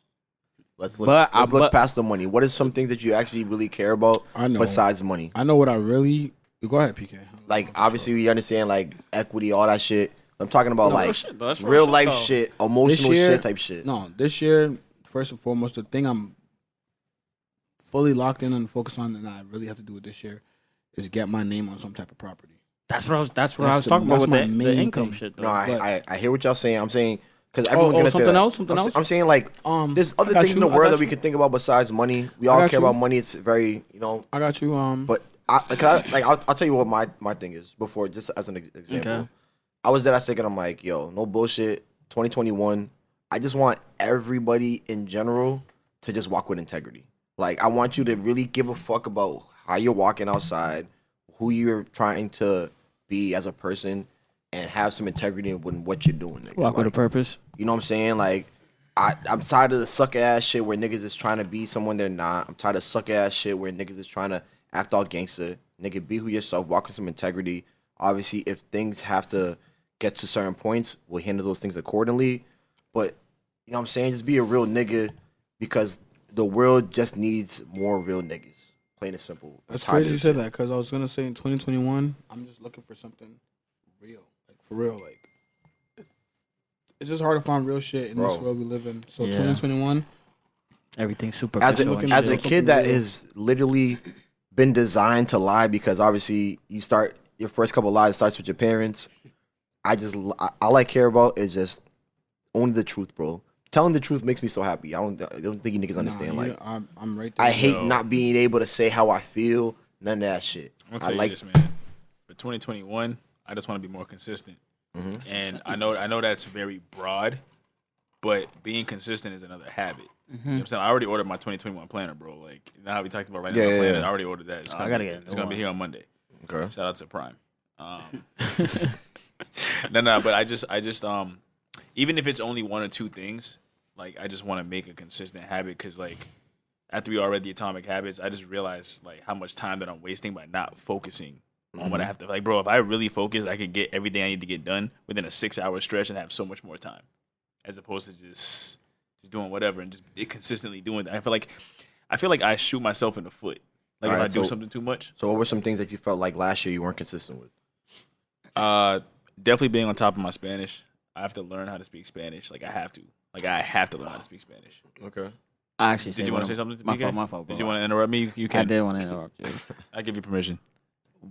Let's look. But let's look past the money. What is something that you actually really care about I know. besides money? I know what I really. Go ahead, PK. Like obviously we understand like equity, all that shit. I'm talking about like shit, though. That's real shit, life though. shit, emotional year- shit type shit. No, this year, first and foremost, the thing I'm fully locked in and focused on, and I really have to do it this year, is get my name on some type of property. That's what I was That's talking about that's with my the main income thing. shit. Though. No, I hear what y'all saying. I'm saying because Oh, everyone's gonna say something that. else, something else? I'm saying like there's other I got things in you, the I world got that we you. can think about besides money. We I all got care you. about money. It's very I got you. But I'll tell you what my thing is before, just as an example. Okay. I was that thinking, I'm like, yo, no bullshit. 2021. I just want everybody in general to just walk with integrity. Like I want you to really give a fuck about how you're walking outside, who you're trying to be as a person, and have some integrity in what you're doing. Nigga. Walk with a Like, purpose. you know what I'm saying? Like, I'm tired of the sucker ass shit where niggas is trying to be someone they're not. I'm tired of sucker ass shit where niggas is trying to act all gangster. Nigga, be who yourself. Walk with some integrity. Obviously, if things have to get to certain points, we'll handle those things accordingly. But, you know what I'm saying? Just be a real nigga because the world just needs more real niggas. Plain and simple. That's I'm tired crazy of you this said shit. that because I was gonna say in 2021, I'm just looking for something real, like for real. Like it's just hard to find real shit in this Bro. world we live in. So Yeah. 2021, Everything's super. As a kid that is literally been designed to lie, because obviously you start your first couple of lies starts with your parents. All I care about is just only the truth, bro. Telling the truth makes me so happy. I don't think you niggas understand. Like, I'm right there. I hate not being able to say how I feel. None of that shit. I'm gonna tell you this, man. For 2021, I just want to be more consistent. Mm-hmm. And I know that's very broad, but being consistent is another habit. Mm-hmm. You know what I'm saying? I already ordered my 2021 planner, bro. Like, you know how we talked about right now, planner. I already ordered that. It's gonna be here on Monday. Okay. Shout out to Prime. No, but I just even if it's only one or two things, like, I just want to make a consistent habit, because, like, after we all read the Atomic Habits, I just realized, like, how much time that I'm wasting by not focusing on what I have to. Like, bro, if I really focus, I could get everything I need to get done within a 6-hour stretch and have so much more time, as opposed to just doing whatever and just consistently doing that. I feel like I shoot myself in the foot, like, if I do something too much. So what were some things that you felt like last year you weren't consistent with? Definitely being on top of my Spanish. I have to learn how to speak Spanish. Like, I have to learn how to speak Spanish. Okay. I actually did you want to say something to me? My fault. Bro. Did you want to interrupt me? You can. I did want to interrupt you. I give you permission.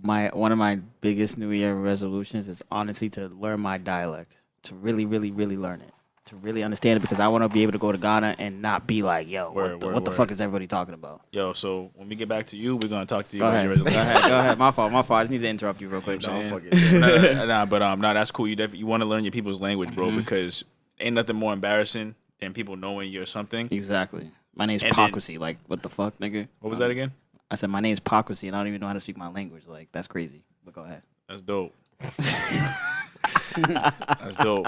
One of my biggest New Year resolutions is honestly to learn my dialect, to really, really, really learn it, to really understand it, because I want to be able to go to Ghana and not be like, yo, what the fuck is everybody talking about? Yo, so when we get back to you, we're gonna talk to you about your resolution. Go ahead. My fault. I just need to interrupt you real quick. That's cool. You want to learn your people's language, bro, because ain't nothing more embarrassing than people knowing you're something. Exactly. My name's Hypocrisy. Like, what the fuck, nigga? What was that again? I said my name's Hypocrisy, and I don't even know how to speak my language. Like, that's crazy. But go ahead. That's dope. That's dope.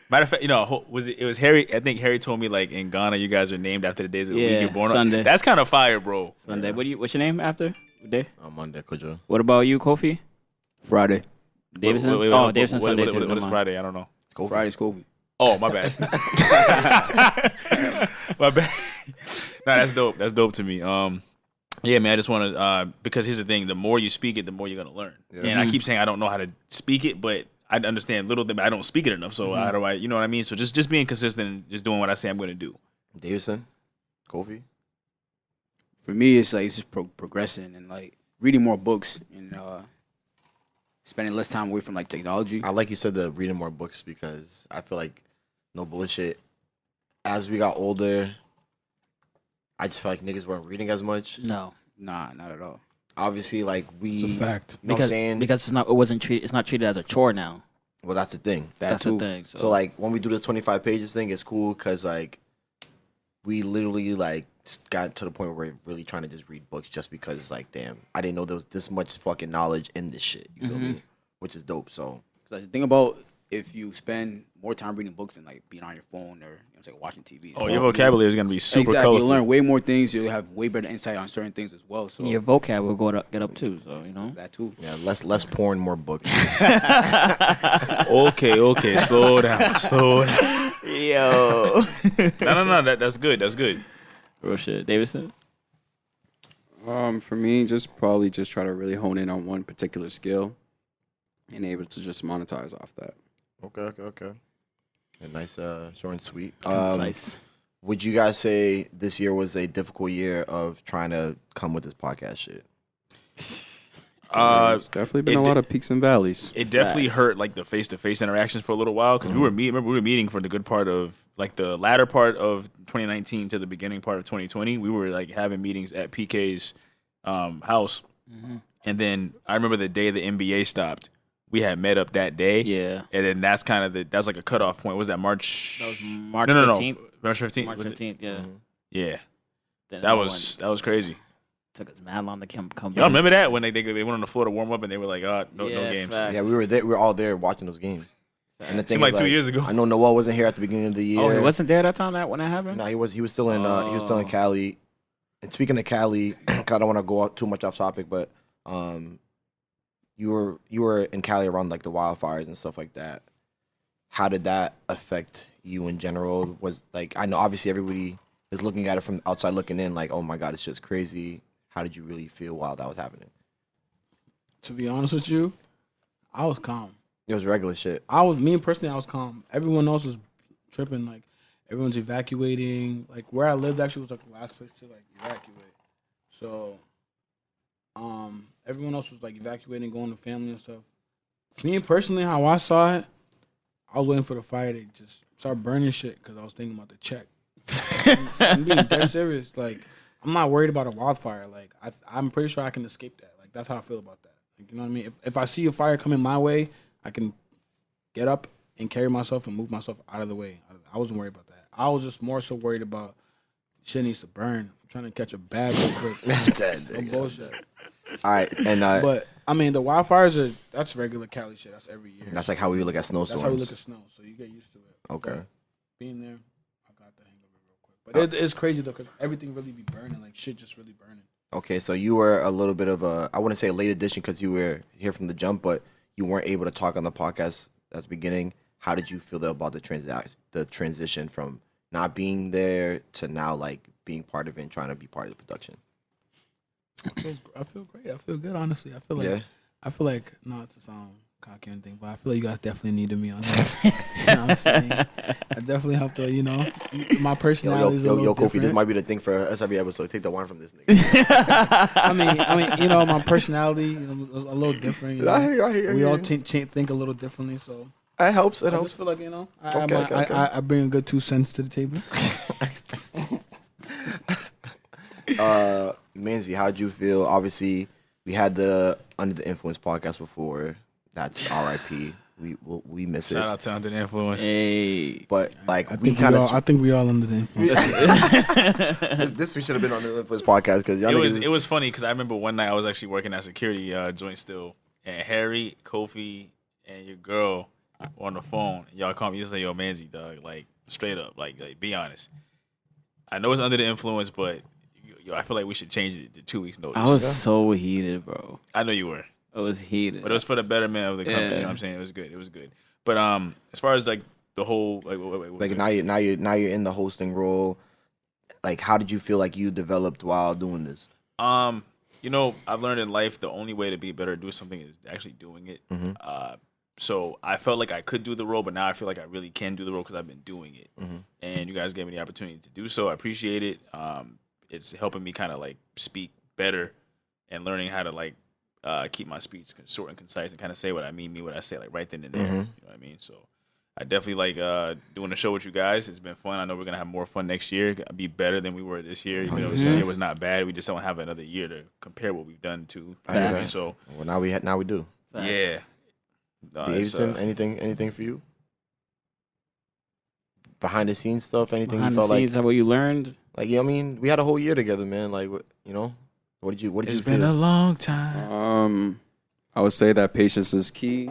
Matter of fact, it was Harry. I think Harry told me, like, in Ghana, you guys are named after the days of the week you're born Sunday. on. That's kind of fire, bro. Sunday. Yeah. What's your name after? What day? Monday, Kojo. What about you, Kofi? Friday. Davidson? Davidson Sunday too. What is Friday? I don't know. Friday's Kofi. Oh, my bad. My bad. Nah, that's dope. That's dope to me. Yeah, man, I just want to, because here's the thing, the more you speak it, the more you're going to learn. Yeah. And I keep saying I don't know how to speak it, but I understand little bit, but I don't speak it enough. So how do I, you know what I mean? So just being consistent and just doing what I say I'm going to do. Davidson, Kofi? For me, it's like, it's just progressing and, like, reading more books and spending less time away from, like, technology. I like you said, the reading more books, because I feel like, no bullshit, as we got older, I just felt like niggas weren't reading as much. No. Nah, not at all. Obviously, like, It's a fact. You know what I'm saying? Because it's not treated as a chore now. Well, that's the thing. That's the thing. So, like, when we do this 25 pages thing, it's cool because, like, we literally, like, got to the point where we're really trying to just read books just because, like, damn, I didn't know there was this much fucking knowledge in this shit. You feel me? Which is dope. So, the thing about, if you spend more time reading books than, like, being on your phone or, watching TV. Oh, your vocabulary is going to be super colorful. You'll learn way more things. You'll have way better insight on certain things as well. So your vocab will get up too. So, you know. That too. Yeah, less porn, more books. Okay. Slow down. Yo. No. That's good. Real shit. Davidson? For me, probably try to really hone in on one particular skill and able to just monetize off that. Okay. A nice, short and sweet. Nice. Would you guys say this year was a difficult year of trying to come with this podcast shit? It's definitely been a lot of peaks and valleys. It definitely hurt, like, the face-to-face interactions for a little while, because we were meeting for the good part of, like, the latter part of 2019 to the beginning part of 2020. We were, like, having meetings at PK's house, and then I remember the day the NBA stopped. We had met up that day. Yeah. And then that's kind of that's like a cutoff point. What was that, March? That was March 15th. No. March 15th? March 15th, yeah. Yeah. Then that was crazy. Took us mad long to come Y'all remember that? When they went on the floor to warm up and they were like, no games. Facts. Yeah, we were there. We were all there watching those games. And the thing seemed like 2 years ago. I know Noel wasn't here at the beginning of the year. Oh, he wasn't there that time when that happened? No, he was still in Cali. And speaking of Cali, I don't want to go out too much off topic, but you were in Cali around, like, the wildfires and stuff like that. How did that affect you in general? Was, like, I know obviously everybody is looking at it from outside looking in, like, oh my God, it's just crazy. How did you really feel while that was happening? To be honest with you, I was calm. It was regular shit. Me personally, I was calm. Everyone else was tripping. Like, everyone's evacuating. Like where I lived actually was like the last place to like evacuate. So, everyone else was like evacuating, going to family and stuff. Me personally, how I saw it, I was waiting for the fire to just start burning shit because I was thinking about the check. I'm being dead serious. Like, I'm not worried about a wildfire. Like, I'm pretty sure I can escape that. Like, that's how I feel about that. Like, you know what I mean? If I see a fire coming my way, I can get up and carry myself and move myself out of the way. I wasn't worried about that. I was just more so worried about shit needs to burn. I'm trying to catch a bag real quick. No bullshit. All right, and But I mean, the wildfires that's regular Cali shit. That's every year. that's like how we look at snowstorms. That's how we look at snow. So you get used to it. Okay. But being there, I got the hang of it real quick. But it's crazy though, because everything really be burning. Like shit just really burning. Okay, so you were a little bit of I wouldn't say a late addition because you were here from the jump, but you weren't able to talk on the podcast at the beginning. How did you feel about the transition from not being there to now like being part of it and trying to be part of the production? I feel great. I feel good. Honestly, I feel like Yeah. not to sound cocky or anything, but I feel like you guys definitely needed me on here. You know what I'm saying? I definitely have to. You know, my personality is a little Kofi, this different. might be the thing for us every episode. Take the wine from this nigga. I mean, you know, my personality a little different. You know? I hear you. We all think a little differently, so It helps. It I helps. just feel like, you know, Okay. I bring a good 2 cents to the table. Manzi, how did you feel? Obviously, we had the Under the Influence podcast before. That's R.I.P. We miss Shout it. out to Under the Influence. Hey, But like I we think kind of I think we all under the influence. this should have been on the Influence podcast because It was funny because I remember one night I was actually working at security joint still, and Harry, Kofi, and your girl were on the phone. Y'all call me. You say, "Yo, Manzi, dog, like straight up, like be honest." I know it's Under the Influence, but I feel like we should change it to 2 weeks notice. I was so heated, bro. I know you were. I was heated. But it was for the betterment of the company. Yeah. You know what I'm saying? It was good. It was good. But as far as like the whole like now you're in the hosting role. Like, how did you feel like you developed while doing this? you know, I've learned in life the only way to be better at doing something is actually doing it. Mm-hmm. So I felt like I could do the role, but now I feel like I really can do the role because I've been doing it. Mm-hmm. And you guys gave me the opportunity to do so. I appreciate it. It's helping me kind of like speak better and learning how to like keep my speech short and concise and kind of say what I mean what I say, like right then and there. Mm-hmm. You know what I mean? So I definitely like doing the show with you guys. It's been fun. I know we're going to have more fun next year. Be better than we were this year. Even though this year was not bad. We just don't have another year to compare what we've done to. Facts. So Well, now we do. yeah. Davidson, anything for you? Behind the scenes stuff, anything Behind you felt the scenes, like? that what you learned? Like, I mean, we had a whole year together, man. Like, what did you It's feel? been a long time. I would say that patience is key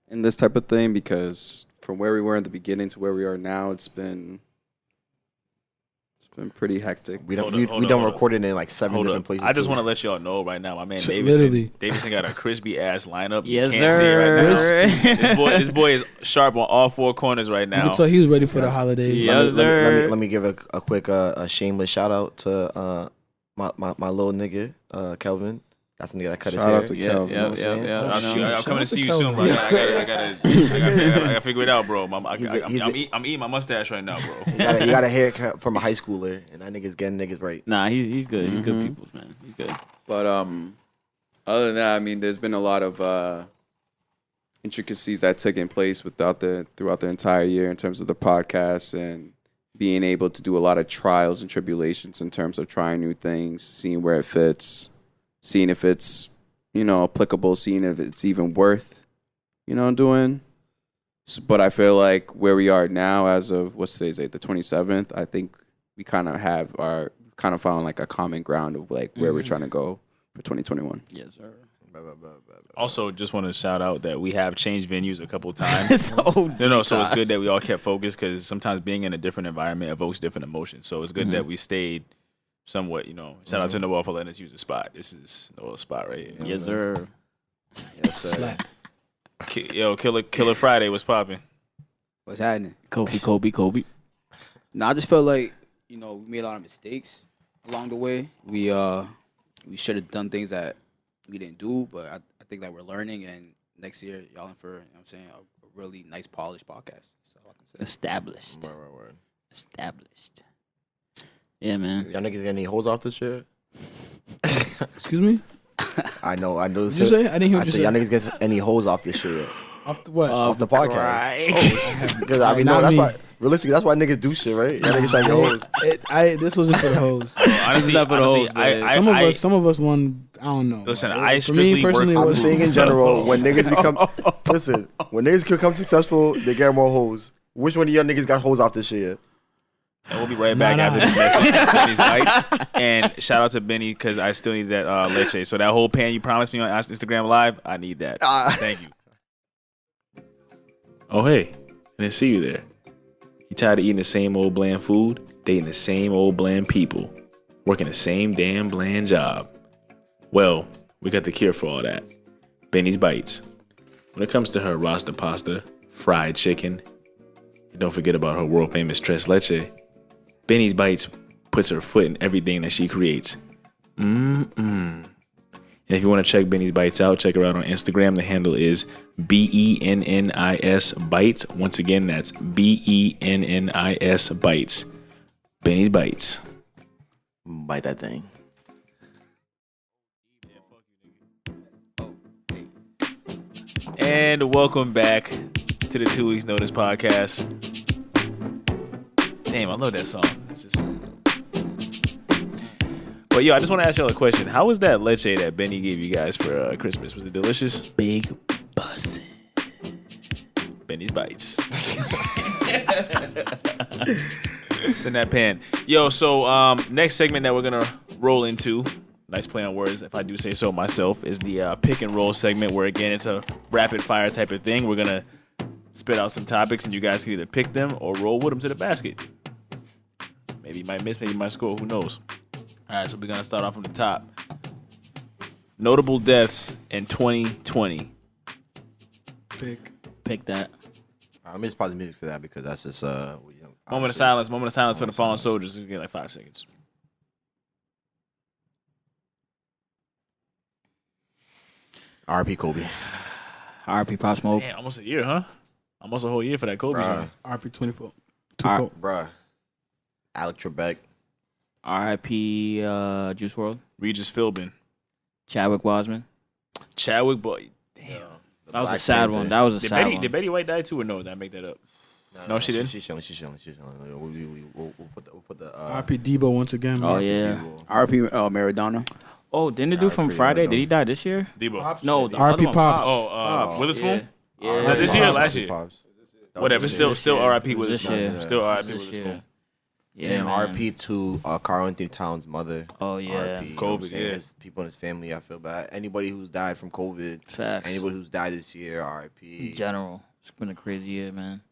in this type of thing because from where we were in the beginning to where we are now, it's been pretty hectic. We Hold done on. recorded in like 7 different places. I just too. want to let y'all know right now, my man Literally. Davidson got a crispy ass lineup. Yes, you can't see it right sir. now. This boy is sharp on all 4 corners right You now. can tell he was ready for the holidays. Yeah. Yes, let sir. me give a quick a shameless shout out to my little nigga Kelvin. That's the nigga that cut his Shout hair. out to Yeah, Kelvin. yeah, what I'm saying? yeah. I'm Shout coming out to see to you soon, bro. Kelvin. I gotta figure it out, bro. He's I'm eating my mustache right now, bro. He got a haircut from a high schooler, and that nigga's getting niggas right. Nah, he's good. He's good people, man. He's good. But other than that, I mean, there's been a lot of intricacies that taken place throughout the entire year in terms of the podcast and being able to do a lot of trials and tribulations in terms of trying new things, seeing where it fits, seeing if it's, applicable, seeing if it's even worth, doing. But I feel like where we are now as of, what's today's date, the 27th, I think we kind of found like a common ground of like where we're trying to go for 2021. Yes, sir. Also, just want to shout out that we have changed venues a couple times. So So it's good that we all kept focused because sometimes being in a different environment evokes different emotions. So it's good that we stayed somewhat, Shout out to Noel for letting us use the spot. This is Noel's spot right here. Yes, sir. Yes, sir. Slap. Yo, Killer Friday was popping. What's happening? Kobe. No, I just felt like, we made a lot of mistakes along the way. We should have done things that we didn't do, but I think that we're learning, and next year, y'all in for, a really nice, polished podcast. That's all I can say. Established. Established. Yeah, man. Y'all niggas get any hoes off this shit? Excuse me. I know. Did you say? I didn't hear I what you said y'all said. niggas get any hoes off this shit? Off the what? Off the podcast. Because I mean, no, Not that's me. why. Realistically, that's why niggas do shit, right? Y'all niggas trying to get hoes. This wasn't for the hoes. Honestly, not for the honestly, hoes, man. Some of us won. I don't know. Listen, But I for me strictly personally, work it I'm was saying in general, when niggas become when niggas become successful, they get more hoes. Which one of y'all niggas got hoes off this shit? And we'll be right back after this message from Benny's Bites. And shout out to Benny because I still need that leche. So that whole pan you promised me on Instagram Live, I need that. Thank you. Oh, hey. I didn't see you there. You tired of eating the same old bland food, dating the same old bland people, working the same damn bland job? Well, we got the cure for all that. Benny's Bites. When it comes to her rasta pasta, fried chicken, and don't forget about her world famous tres leche, Benny's Bites puts her foot in everything that she creates. And if you want to check Benny's Bites out, check her out on Instagram. The handle is BENNIS Bites. Once again, that's BENNIS Bites. Benny's Bites. Bite that thing. And welcome back to the 2 Weeks Notice podcast. Damn, I love that song. It's just... But yo, I just want to ask y'all a question. How was that leche that Benny gave you guys for Christmas? Was it delicious? Big bussin'. Benny's Bites. Send that pan. Yo, so next segment that we're gonna roll into, nice play on words if I do say so myself, is the pick and roll segment where again it's a rapid fire type of thing. We're gonna spit out some topics and you guys can either pick them or roll with them to the basket. Maybe you might miss, maybe you might score, who knows? All right, so we're gonna start off from the top. Notable deaths in 2020. Pick that. I'm just pause the music for that because that's just Moment of silence for the fallen soldiers. We get like 5 seconds. R.P. Kobe. R.P. Pop Smoke. Damn, almost a year, huh? Almost a whole year for that Kobe. Bruh. RP 24. Bruh. Alec Trebek. R.I.P. Juice WRLD. Regis Philbin. Chadwick Boseman. Chadwick Boy. Damn. That was Black a sad Panther. one. That was a Did sad Betty, one. did Betty White die too or no? Did I make that up? No, she didn't. She's chilling. We'll put the RP Debo once again. Oh, man. yeah. RP Maradona. Oh, didn't the dude from R.I.P. Friday? Maradona. Did he die this year? Debo. No, the R.P. other one, Pops. Oh, Witherspoon? Yeah. Was that this year or last year? Pops. Whatever. Still R.I.P. It was this year. Witherspoon. Still R.I.P. This Witherspoon. year. Yeah, And man. R.P. to Carl Anthony Towns' mother. Oh, yeah. R.P. You know Kobe, what I'm saying? yeah. His people in his family, I feel bad. Anybody who's died from COVID. Facts. Anybody who's died this year, R.I.P. In general. It's been a crazy year, man.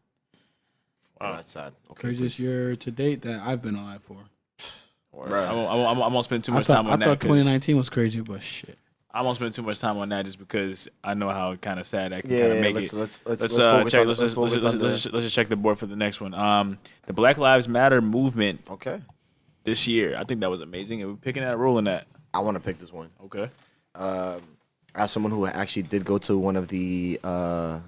Oh, that's sad. Okay, Craziest year to date that I've been alive for. I'm gonna spend too I much time thought on that. 'cause 2019 was crazy, but shit. I'm gonna spend too much time on that just because I know how kind of sad that can Yeah, kind of make let's it. focus Let's on- check. let's Let's focus on just check the board for the next one. The Black Lives Matter movement Okay. this year. I think that was amazing, and we're picking that, rolling that. I want to pick this one. Okay. As someone who actually did go to one of the, I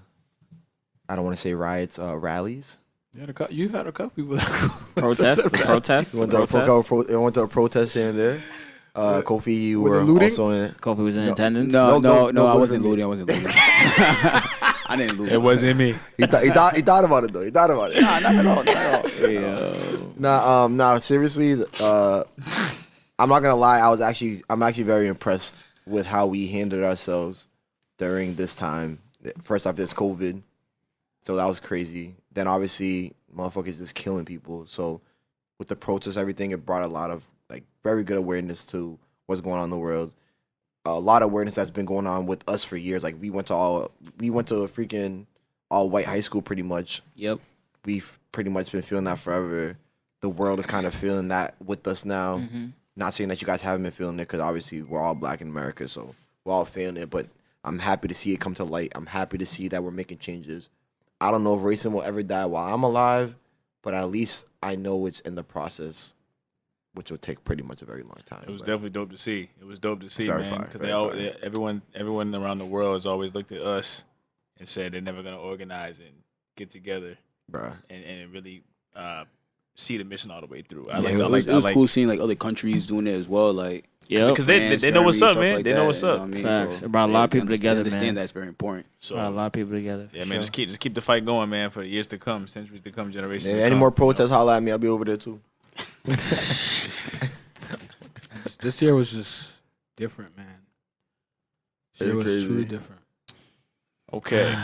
don't want to say riots, rallies. You had a couple people. Protest? The protest? Went to a protest here and there. Kofi, you Was were it looting? also in it. Kofi was in attendance? No, I it wasn't wasn't looting. I didn't loot. It wasn't me. He thought about it though. He thought about it. Nah, not at all. Nah, seriously, I'm not gonna lie. I'm actually very impressed with how we handled ourselves during this time. First off, there's COVID, so that was crazy. Then obviously, motherfuckers just killing people. So with the protests, everything, it brought a lot of like very good awareness to what's going on in the world. A lot of awareness that's been going on with us for years. Like we went to a freaking all white high school pretty much. Yep. We've pretty much been feeling that forever. The world is kind of feeling that with us now. Mm-hmm. Not saying that you guys haven't been feeling it because obviously we're all black in America, so we're all feeling it. But I'm happy to see it come to light. I'm happy to see that we're making changes. I don't know if racism will ever die while I'm alive, but at least I know it's in the process, which will take pretty much a very long time. It was But definitely dope to see. It was dope to see, Very man. fire, Because very everyone around the world has always looked at us and said they're never gonna organize and get together bruh. and really see the mission all the way through. It was cool seeing like other countries doing it as well. Like, because they know what's up, man. Like they know what's up. You know what I mean? Facts. So It brought a lot of people together, man. Understand that's very important. So Brought a lot of people together. yeah, man, just keep the fight going, man, for the years to come, centuries to come, generations. Yeah, to any come, more protests, holla at me. I'll be over there too. This year was just different, man. This year was crazy. truly different. Okay,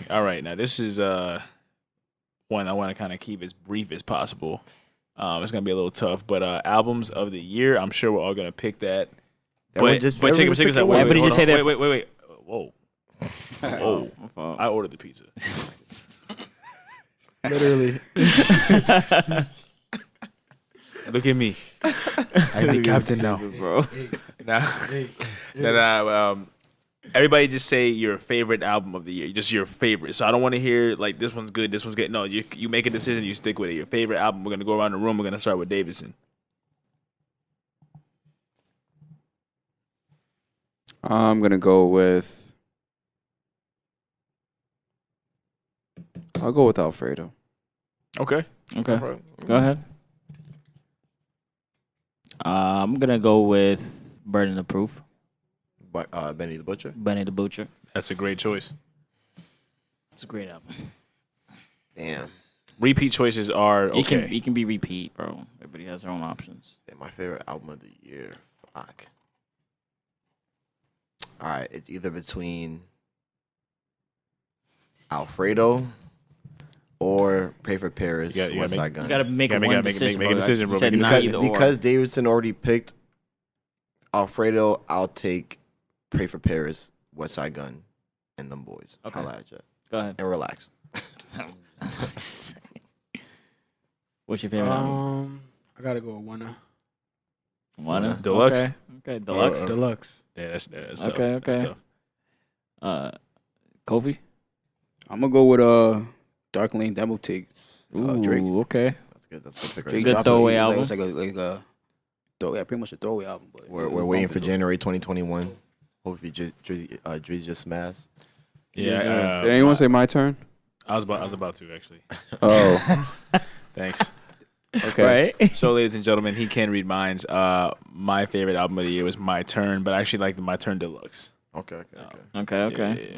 all right. Now this is one I want to kind of keep as brief as possible. It's gonna be a little tough, but albums of the year. I'm sure we're all gonna pick that. But check this out. Everybody just say that. Wait. Whoa. Whoa. I ordered the pizza. Literally. Look at me. I'm the captain now, bro. Everybody just say your favorite album of the year. Just your favorite. So I don't want to hear like this one's good, this one's good. No, you make a decision, you stick with it. Your favorite album. We're gonna go around the room. We're gonna start with Davidson. I'm gonna go with. I'll go with Alfredo. Okay. Go ahead. I'm gonna go with Burden of Proof. Benny the Butcher. Benny the Butcher. That's a great choice. It's a great album. Damn. Repeat choices are okay. It can be repeat, bro. Everybody has their own options. Yeah, my favorite album of the year. Fuck. All right, it's either between Alfredo or Pray for Paris. You gotta West Side You Gun. gotta make Gotta one make decision. a decision, bro. You said Make a not decision. either or. Because Davidson already picked Alfredo, I'll take Pray for Paris, West Side Gun, and them boys. Okay. Holla at ya. Go ahead. And relax. What's your favorite album? I gotta go with Wanna. Wanna? Deluxe? Okay. Deluxe. Deluxe. Yeah, that's tough. Okay. That's tough. Kofi? I'm gonna go with Dark Lane Demo Takes. Drake. Okay. That's good. That's a pick. Drake Good dropped throwaway it. album. It's like a pretty much a throwaway album. But We're waiting for January 2021. Hopefully, Drizzy just smash. Yeah. Did anyone say my turn? I was about to actually. Oh, Thanks. okay. Right? So, ladies and gentlemen, he can read minds. My favorite album of the year was My Turn, but I actually like the My Turn Deluxe. Okay. Okay.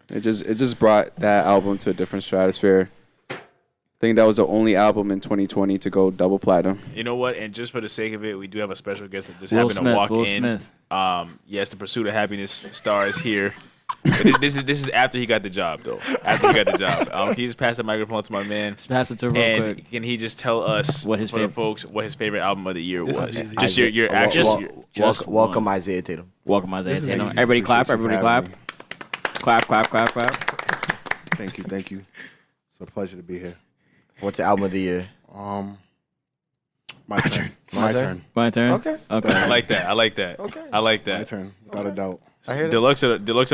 It just brought that album to a different stratosphere. I think that was the only album in 2020 to go double platinum. You know what? And just for the sake of it, we do have a special guest that just Will happened to walk Will in. Smith. Yes, the Pursuit of Happiness star is here. But this is after he got the job, though. After he got the job, can you just pass the microphone to my man? Just pass it to him real And quick. can he just tell us What his for the favorite- folks what his favorite album of the year was? is easy. Just your actual. Just welcome one. Isaiah Tatum. Welcome, Isaiah This is Tatum. easy. Everybody clap. Appreciate you Everybody for clap. having Clap. Thank you. It's a pleasure to be here. What's the album of the year? My turn. My turn. My turn. Okay. Okay. I like that. Okay. I like My that. turn. Without a doubt. I hear that. Deluxe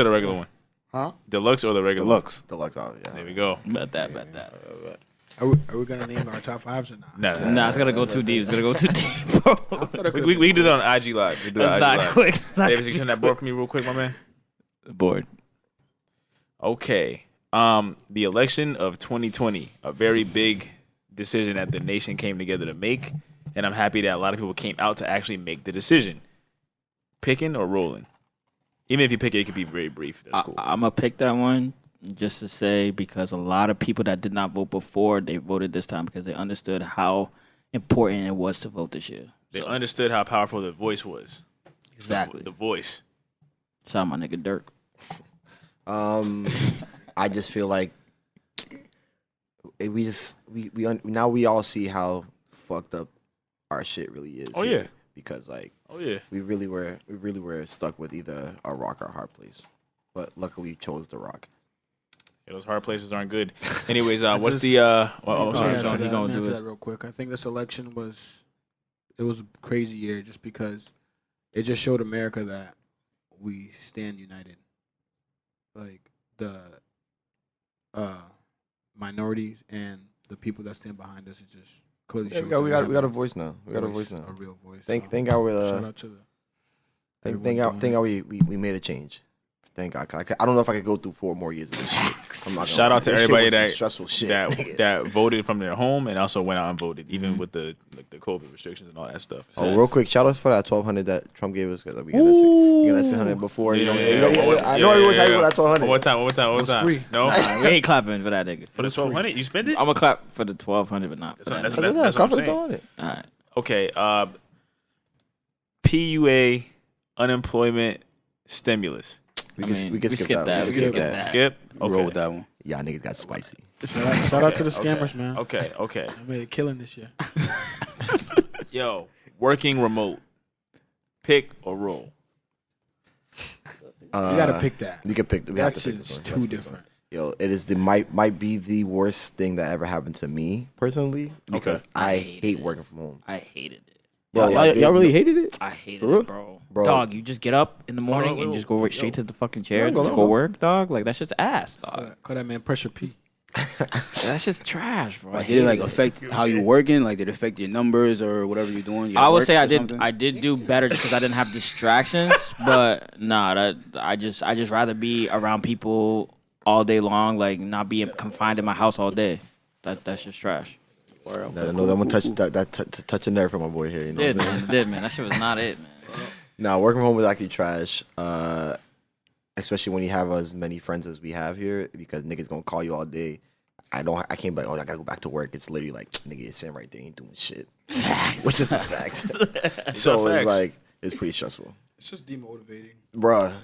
or the regular one? Huh? Deluxe or the regular Deluxe. Deluxe album. Yeah. There we go. Bet that. Are we gonna name our top fives or not? Nah. Nah, it's gonna go too deep. It's gonna go too deep, bro. We can do that on IG Live. We do That's that on not IG Live. quick. That's not Davis, you turn that board for me real quick, my man. bored. Okay. The election of 2020, a very big decision that the nation came together to make, and I'm happy that a lot of people came out to actually make the decision. Picking or rolling? Even if you pick it, it could be very brief. That's cool. I'm gonna pick that one just to say because a lot of people that did not vote before they voted this time because they understood how important it was to vote this year. They understood how powerful the voice was. Exactly. The voice. Shout out my nigga Dirk. I just feel like now we all see how fucked up our shit really is. Oh, here. yeah. Because like Oh yeah. we really were stuck with either a rock or a hard place, but luckily we chose the rock. Yeah, those hard places aren't good. Anyways, what's just- the I'll sorry, answer Sean, he that- gonna I'll do answer his- that real quick. I think this election was a crazy year just because it just showed America that we stand united. Like the minorities and the people that stand behind us, it just clearly shows. we that got a voice now. We got a voice now. a real voice. Thank so God shout out to the thank God we made a change. Thank God. I don't know if I could go through 4 more years of this shit. I'm not Shout out to that shit everybody was some that stressful shit. that voted from their home and also went out and voted, even with the COVID restrictions and all that stuff. Oh, real quick, shout out for that 1,200 that Trump gave us because we got that 600 before. You know what I'm saying? I know everyone's happy with that 1,200. One more time. free. No, We ain't clapping for that nigga. for the 1,200, you spent it. I'm gonna clap for the 1,200, but not for that. That's nigga. what I'm saying. All right. Okay, PUA, unemployment stimulus. We can skip that. We can skip that. Skip. Okay. Roll with that one. Y'all niggas got spicy. Shout out to the scammers, man. Okay. I made a killing this year. Yo, working remote. Pick or roll. You gotta pick that. We can pick. We That have to shit pick this is one. too different. Yo, it is might be the worst thing that ever happened to me personally because I hate working from home. I hated it. Bro, Y'all really hated it? I hated For real? it, bro. Bro. Dog, you just get up in the morning and just go right straight to the fucking chair to go work, dog. Like that shit's ass, dog. Call that man Pressure P. That shit's trash, bro. Like, did it like affect how you working? Like, did it affect your numbers or whatever you're doing? You I at would work say or I did. something? I did do better just because I didn't have distractions. But nah, I just rather be around people all day long, like not be confined in my house all day. That's just trash. No, that one touch a nerve from my boy here. You know what I'm saying? It did, man. That shit was not it, man. Nah, working from home is actually trash. Especially when you have as many friends as we have here, because niggas gonna call you all day. I can't be like, oh, I gotta go back to work. It's literally like, nigga, you're sitting right there, ain't doing shit. Which is a fact. So it's like, it's pretty stressful. It's just demotivating. Bruh,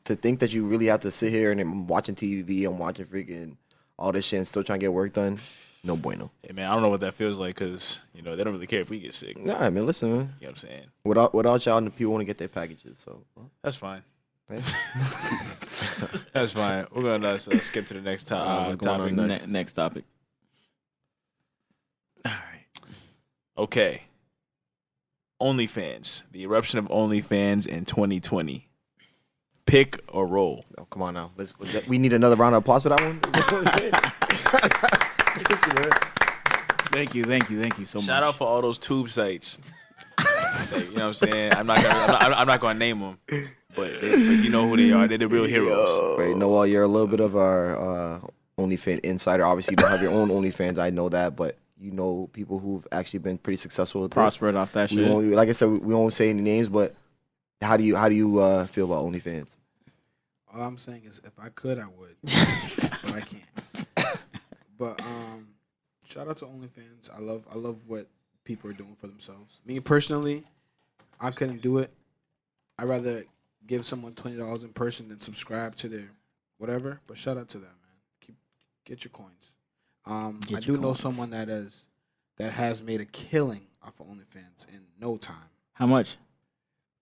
to think that you really have to sit here and I'm watching TV, I'm watching freaking all this shit and still trying to get work done, no bueno. Hey man, I don't know what that feels like because they don't really care if we get sick. Nah, man, listen, man. You know what I'm saying? Without y'all, the people want to get their packages, so. That's fine. That's fine. We're gonna skip to the next topic. Next topic. All right. Okay. OnlyFans. The eruption of OnlyFans in 2020. Pick or roll. Oh, come on now. We need another round of applause for that one. Thank you so much. Shout out for all those tube sites. Like, you know what I'm saying? I'm not gonna name them, but you know who they are. They're the real heroes. Right, Noel, you're a little bit of our OnlyFans insider. Obviously, you don't have your own OnlyFans. I know that, but you know people who've actually been pretty successful with prospered off that shit. Like I said, we won't say any names, but how do you feel about OnlyFans? All I'm saying is, if I could, I would, but I can't. But shout out to OnlyFans. I love what people are doing for themselves. Me personally, I couldn't do it. I'd rather give someone $20 in person than subscribe to their whatever. But shout out to them, man. Get your coins. I do know someone that has made a killing off of OnlyFans in no time. How much?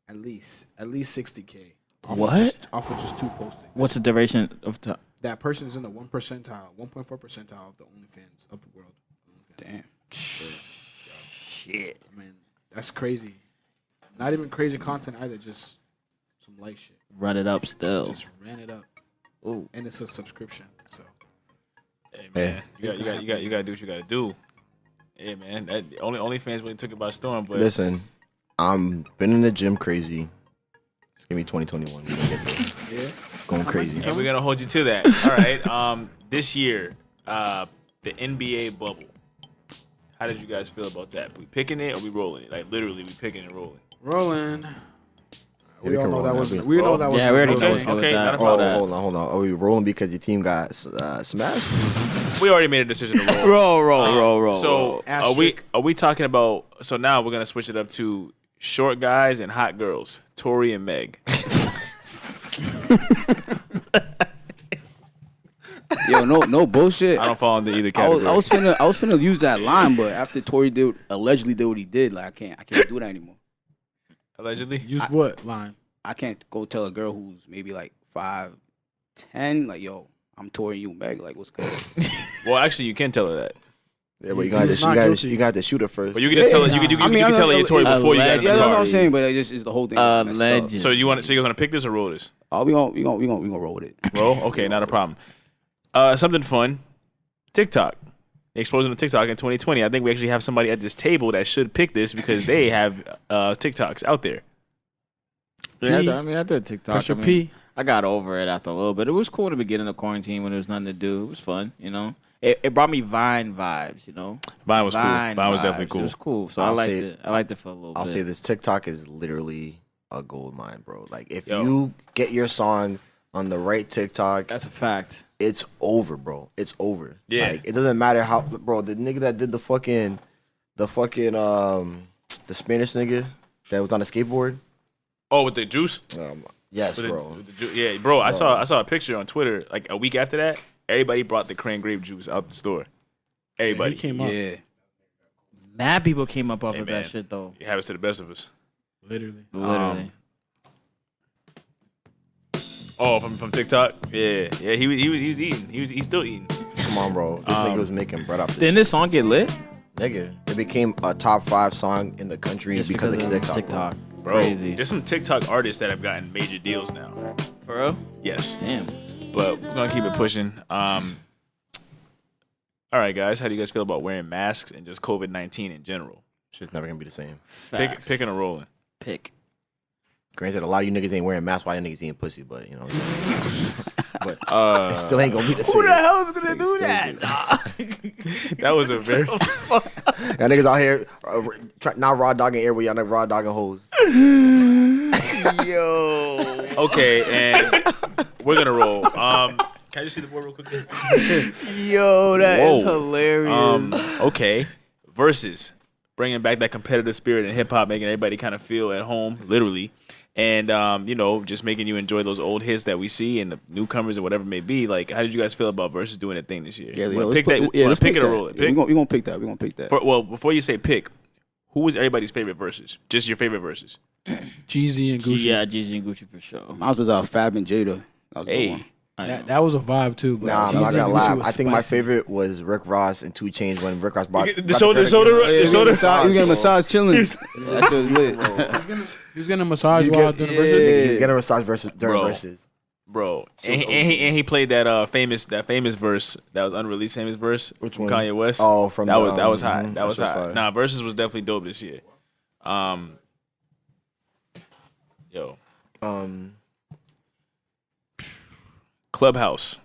At least $60K. Off of just 2 postings. What's the duration of time? That person is in the 1 percentile, 1.4 percentile of the OnlyFans of the world. Damn. Shit. I mean, that's crazy. Not even crazy content either, just some light shit. Run it up still. Just ran it up. Ooh. And it's a subscription, so. Hey man, you gotta do what you gotta do. Yeah man, that OnlyFans really took it by storm. But listen, I'm been in the gym crazy. It's gonna be 2021. We're gonna get there. Yeah. Going crazy. And we're gonna hold you to that. All right. This year, the NBA bubble. How did you guys feel about that? We picking it or we rolling it? Like literally, we picking and rolling. Rolling. We We all can know roll that now. wasn't. We know that was. Yeah, we already real know. thing. Okay, not a Oh, problem. hold on. Are we rolling because your team got smashed? We already made a decision to roll. Roll. So Asterisk. are we talking about? So now we're gonna switch it up to short guys and hot girls. Tori and Meg. Yo, no bullshit. I don't fall into either I category. was finna use that line, but after Tory allegedly did what he did, like I can't do that anymore. Allegedly. Use what line? I can't go tell a girl who's maybe like 5'10", like, yo, I'm touring you, Meg. Like, what's good? Well, actually, you can tell her that. Yeah, but you was not guilty. got to shoot her first. But you can just tell her. You can tell her you're Tory before you got in Yeah, the that's what car. I'm saying. But it's the whole thing. messed up. Legend. So you're gonna pick this or roll this? Oh, we gonna roll with it. Roll. Okay, not a problem. Something fun. TikTok. Exposing the TikTok in 2020. I think we actually have somebody at this table that should pick this because they have TikToks out there. Yeah, I did TikTok. Pressure P. I got over it after a little bit. It was cool in the beginning of quarantine when there was nothing to do. It was fun, you know. It brought me Vine vibes, you know. Vine was cool. Vine was definitely cool. It was cool. So I liked it for a little bit. I'll say this: TikTok is literally a gold mine, bro. Like if you get your song on the right TikTok, that's a fact. It's over, bro. It's over. Yeah. Like it doesn't matter how, bro. The nigga that did the Spanish nigga that was on a skateboard. Oh, with the juice. Yes, bro. Yeah, bro. I saw a picture on Twitter like a week after that. Everybody brought the cran grape juice out the store. Everybody came up. Yeah. Mad people came up off of that shit though. It happens to the best of us. Literally. From TikTok. Yeah. He was eating. He's still eating. Come on, bro. This nigga was making bread off this. Didn't this song get lit? Nigga, it became a top 5 song in the country Just because of TikTok. Bro, Crazy. there's some TikTok artists that have gotten major deals now. For real? Yes. Damn. But we're gonna keep it pushing. All right, guys. How do you guys feel about wearing masks and just COVID-19 in general? Shit's never gonna be the same. Picking or rolling. Pick. Granted, a lot of you niggas ain't wearing masks while you niggas eating pussy, but you know. But it still ain't gonna be the same. Who the hell is gonna do that? That was a very. Y'all niggas out here not raw dogging air, but y'all not raw dogging hoes. Yo. Okay, and we're gonna roll. Can I just see the board real quick? Yo, that is hilarious. Okay, versus bringing back that competitive spirit in hip hop, making everybody kind of feel at home, literally, and just making you enjoy those old hits that we see and the newcomers and whatever it may be. Like, how did you guys feel about versus doing a thing this year? Yeah, Let's pick it or roll it. We're gonna pick that. We're gonna pick that. Well, before you say pick, who was everybody's favorite verses? Just your favorite verses. Jeezy and Gucci. Yeah, Jeezy and Gucci for sure. Mine was Fab and Jada. That was the one. That was a vibe too. Bro. Nah, I'm not gonna lie. I think my favorite was Rick Ross and 2 Chainz when Rick Ross brought the shoulder. He was getting a massage chilling. That shit was lit. He was getting a massage while doing the verses. He was getting a massage during verses. Bro, and he played that famous verse that was unreleased famous verse. Which one? Kanye West. Oh, from that was hot. That was hot. Fire. Nah, verses was definitely dope this year. Clubhouse.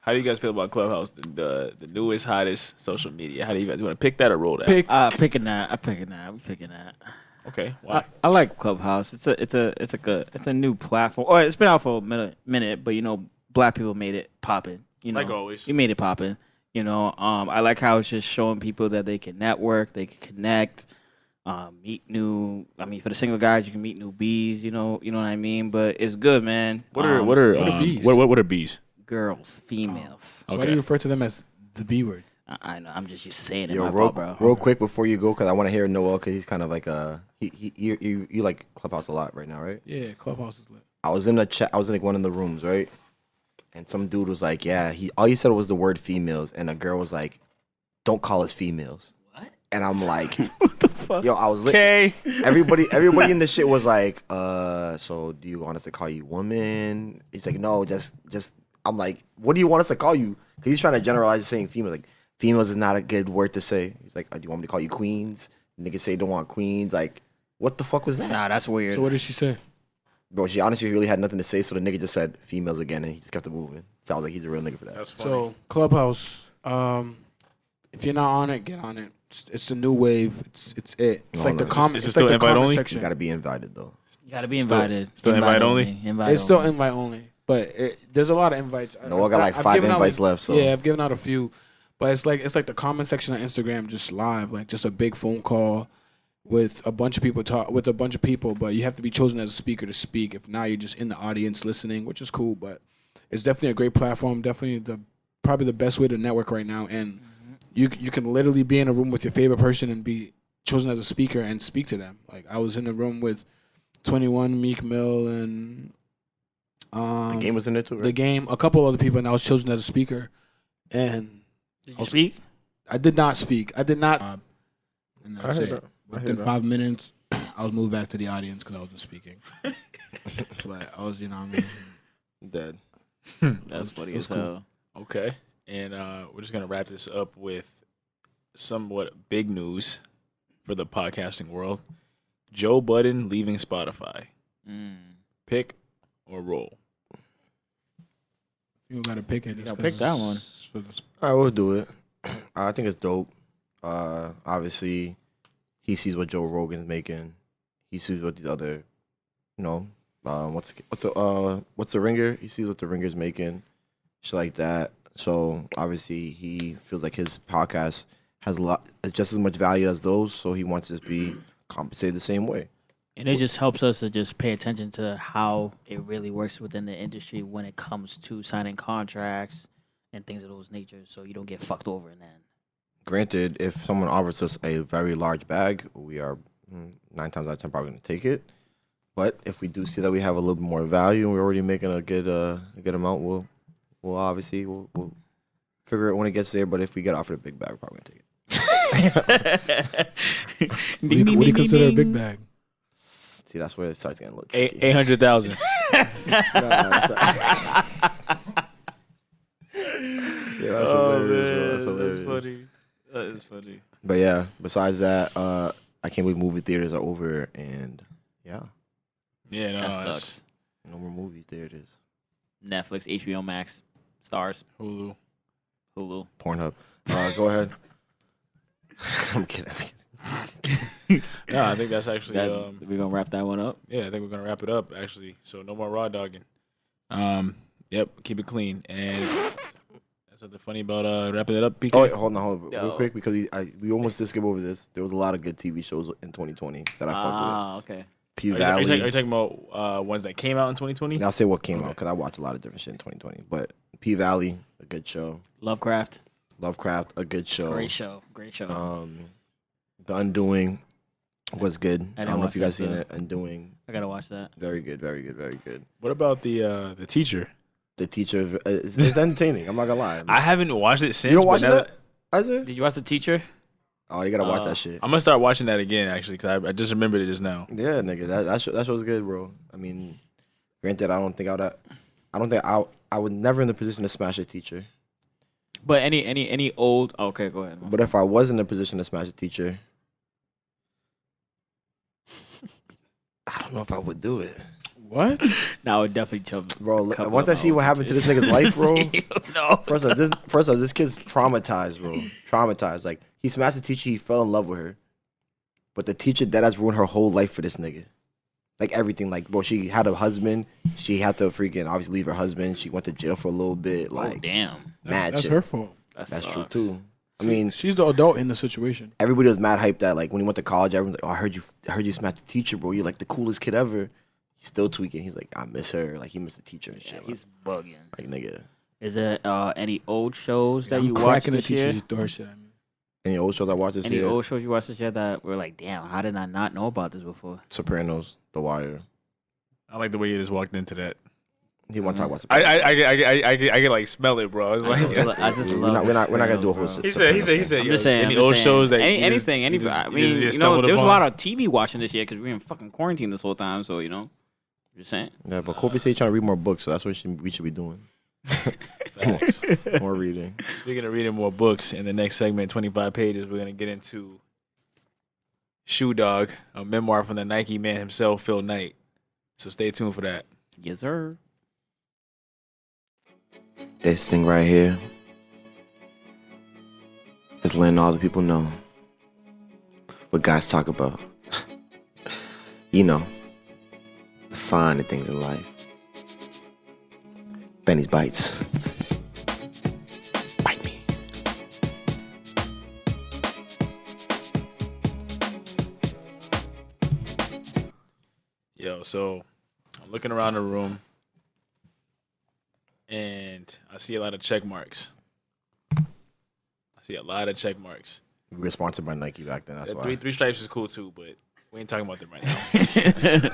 How do you guys feel about Clubhouse? The newest, hottest social media. How do you guys want to pick that or roll that? Picking that. I'm picking that. Okay. Why? I like Clubhouse. It's a new platform. Or it's been out for a minute, but black people made it popping. Like always. You made it popping. I like how it's just showing people that they can network, they can connect, meet new. I mean, for the single guys, you can meet new bees. You know what I mean. But it's good, man. What are bees? What are bees? Girls, females. So why do you refer to them as the B word? I know. I'm just used to saying it. Yo, bro. Real quick before you go, because I want to hear Noel, because he's kind of like you like Clubhouse a lot right now, right? Yeah, Clubhouse is lit. I was in the chat. I was in like one of the rooms, right? And some dude was like, "Yeah, all he said was the word females," and a girl was like, "Don't call us females." What? And I'm like, "What the fuck?" Yo, I was lit. Okay. Everybody in the shit was like, so do you want us to call you woman?" He's like, "No, just." I'm like, "What do you want us to call you?" Because he's trying to generalize saying females. Like, females is not a good word to say. He's like, "Do you want me to call you queens?" Niggas say don't want queens. Like, what the fuck was that? Nah, that's weird. So what did she say? Bro, she honestly really had nothing to say, so the nigga just said females again, and he just kept it moving. Sounds like he's a real nigga for that. That's funny. So Clubhouse, if you're not on it, get on it. It's the new wave. It's it. It's like the comment. It's It's still like the invite comment only? section. You gotta be invited though. You gotta be invited. Still invite only? It's still invite only, but there's a lot of invites. No, I got like 5 given out, invites left. So yeah, I've given out a few, but it's like the comment section on Instagram just live, like just a big phone call with a bunch of people but you have to be chosen as a speaker to speak. If not, you're just in the audience listening, which is cool. But it's definitely a great platform. Definitely probably the best way to network right now, and you can literally be in a room with your favorite person and be chosen as a speaker and speak to them. Like I was in a room with 21, Meek Mill, and the game was in there too, right? The game, a couple other people, and I was chosen as a speaker. And did you speak? I did not speak. I did not. And I heard that. Within 5 minutes, I was moved back to the audience because I wasn't speaking. But I was, Dead. That's funny as hell. Okay, and we're just gonna wrap this up with somewhat big news for the podcasting world. Joe Budden leaving Spotify. Pick or roll? You gotta pick it. You gotta pick that one. All right, we'll do it. I think it's dope. Obviously, he sees what Joe Rogan's making. He sees what these other, what's the Ringer? He sees what the Ringer's making, shit like that. So obviously, he feels like his podcast has just as much value as those. So he wants to be compensated the same way. And it just helps us to just pay attention to how it really works within the industry when it comes to signing contracts and things of those natures, so you don't get fucked over in that. Granted, if someone offers us a very large bag, we are 9 times out of 10 probably going to take it. But if we do see that we have a little bit more value and we're already making a good amount, we'll obviously we'll figure it when it gets there. But if we get offered a big bag, we're probably going to take it. What do you consider a big bag? See, that's where it starts getting a little tricky. 800,000. Yeah, that's hilarious, bro. That's funny. That is funny. But yeah, besides that, I can't believe movie theaters are over, and yeah, Yeah, no, That that's sucks. no more movie theaters. Netflix, HBO Max, Stars, Hulu. Hulu. Pornhub. Go ahead. I'm kidding. No, I think that's actually We're gonna wrap that one up. yeah, I think we're gonna wrap it up actually. So no more raw dogging. Yep, keep it clean. And that's something funny about wrapping it up, PK. Oh, wait, hold on, Yo. real quick, because we almost did skip over this. There was a lot of good TV shows in 2020 that I fucked Okay. with. P Are you Valley. talking about ones that came out in 2020? I'll say what came Okay. out because I watched a lot of different shit in 2020. But P Valley, a good show. Lovecraft, Lovecraft, a good show. great show. The Undoing was good. I didn't don't know watch if you guys that, seen so- it. Undoing, I gotta watch that. very good, very good, very good. What about the teacher? The Teacher, it's entertaining. I'm not gonna lie. I haven't watched it since. You don't but watch now that? Isaac? Did you watch The Teacher? Oh, you gotta watch that shit. I'm gonna start watching that again actually because I just remembered it just now. Yeah, nigga, that show's good, bro. I mean, granted, I don't think I would never in the position to smash a teacher. But any old? Okay, go ahead. But if I was in a position to smash a teacher, I don't know if I would do it, What? Now I would definitely jump, bro. couple Once I of see what happened to this nigga's life, bro. no. First off, this kid's traumatized, bro. Traumatized. Like he smashed a teacher, he fell in love with her, but the teacher that has ruined her whole life for this nigga. Like everything, like bro, she had a husband. She had to freaking obviously leave her husband. She went to jail for a little bit. Like Oh damn. mad That's shit. her fault. That's true sucks. too. I mean, She's the adult in the situation. everybody was mad hyped that like when he went to college, everyone's like, "Oh, I heard you smash the teacher, bro. You're like the coolest kid ever." He's still tweaking. He's like, "I miss her." Like he missed the teacher and shit. Yeah, he's bugging. like nigga. Is there any old shows that I'm you watched cracking the this teachers. year? You throw her shit at me. Any old shows I watched this Any year? old shows you watched this year that were like, damn, how did I not know about this before? Sopranos, The Wire. I like the way you just walked into that. He want to talk about I Sopranos. I can like smell it, bro. I was like, I just We're love. not- we're not gonna do a whole Sopranos, shit. bro. he said. I'm yo, just saying. Any I'm old just shows that saying. you just- anything. you just- I you mean, just you know, stumbled there was a upon? lot of TV watching this year because we were in fucking quarantine this whole time. So you know, just saying. Yeah, but Kofi said he's trying to read more books, so that's what we should be doing. Facts. More reading. Speaking of reading more books, in the next segment, 25 pages, we're gonna get into Shoe Dog, a memoir from the Nike man himself, Phil Knight. So stay tuned for that. Yes, sir. This thing right here is letting all the people know what guys talk about. You know, the finer things in life. Benny's Bites. Bite me. Yo, so I'm looking around the room and I see a lot of check marks. We were sponsored by Nike back then, that's why. Three stripes is cool too, but we ain't talking about them right now.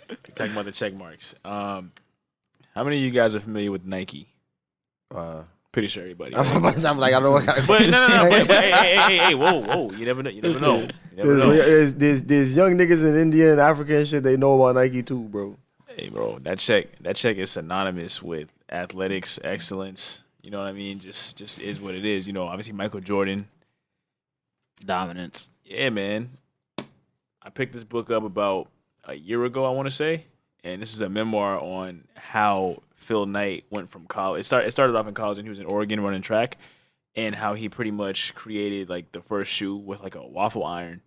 We're talking about the check marks. How many of you guys are familiar with Nike? Pretty sure everybody. I'm like, I don't know what kind of. But no. But, hey, whoa. You never know. You never know. There's young niggas in India and Africa and shit. They know about Nike too, bro. Hey, bro, that check is synonymous with athletics, excellence. You know what I mean? Just is what it is. You know, obviously Michael Jordan. Dominance. Yeah, man. I picked this book up about a year ago, I want to say, and this is a memoir on how Phil Knight went from college. It started off in college, and he was in Oregon running track, and how he pretty much created like the first shoe with like a waffle iron,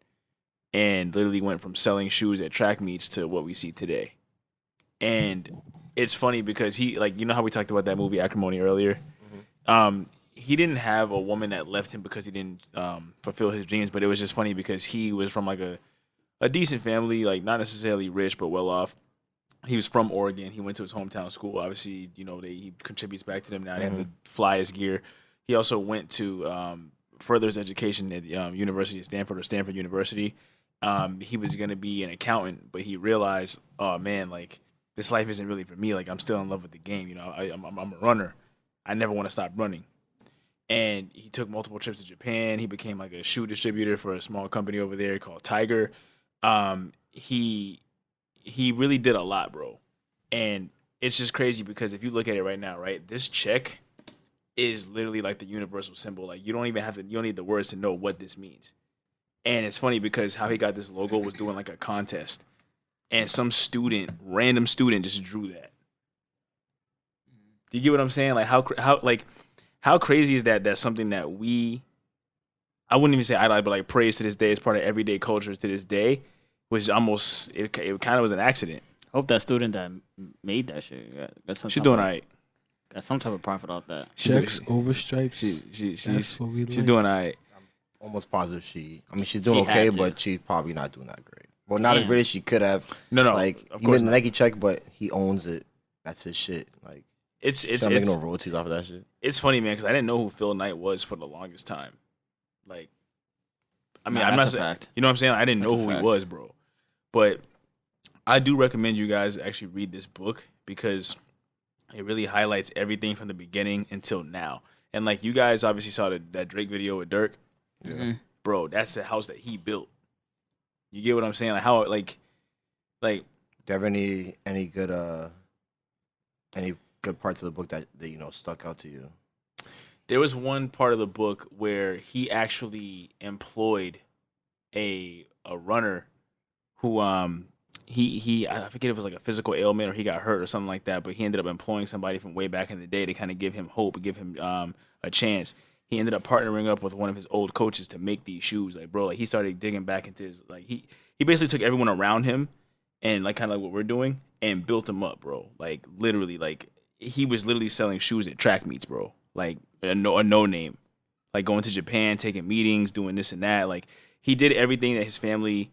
and literally went from selling shoes at track meets to what we see today. And it's funny because he, like, you know how we talked about that movie Acrimony earlier. He didn't have a woman that left him because he didn't fulfill his dreams, but it was just funny because he was from like a decent family, like not necessarily rich but well off. He was from Oregon. He went to his hometown school. Obviously, you know, he contributes back to them now. They have the flyest gear. He also went to further his education at the University of Stanford or Stanford University. He was going to be an accountant, but he realized, oh man, like this life isn't really for me. Like I'm still in love with the game. You know, I'm a runner. I never want to stop running. And he took multiple trips to Japan. He became like a shoe distributor for a small company over there called Tiger. He really did a lot, bro. And it's just crazy because if you look at it right now, right, this check is literally like the universal symbol. Like you don't need the words to know what this means. And it's funny because how he got this logo was doing like a contest, and some random student, just drew that. Do you get what I'm saying? Like how crazy is that? That's something that I wouldn't even say idolize, but like praise to this day. It's part of everyday culture to this day, which almost it kind of was an accident. Hope that student that made that shit got some She's type doing of- all right. Got some type of profit off that. Checks over stripes. She's what we she's like. doing all right. Almost positive she's doing She okay, had to. but she's probably not doing that great. Well, not as great as she could have. No, Like of he course made the not. Nike check, but he owns it. That's his shit. Like It's she's not making no royalties off of that shit. It's funny, man, because I didn't know who Phil Knight was for the longest time. Like, I mean, Nah, I'm not that's a saying, fact. you know what I'm saying? I didn't That's know a who he fact. was, bro. But I do recommend you guys actually read this book because it really highlights everything from the beginning until now. And like you guys obviously saw that Drake video with Dirk. Mm-hmm. Bro, that's the house that he built. You get what I'm saying? Like how like Do you have any good parts of the book that stuck out to you? there was one part of the book where he actually employed a runner who he I forget if it was like a physical ailment or he got hurt or something like that, but he ended up employing somebody from way back in the day to kind of give him hope, give him a chance. He ended up partnering up with one of his old coaches to make these shoes. Like, bro, like he started digging back into his, like he basically took everyone around him and like kind of like what we're doing and built them up, bro. Like literally, like he was literally selling shoes at track meets, bro. Like a no name, like going to Japan, taking meetings, doing this and that. Like he did everything that his family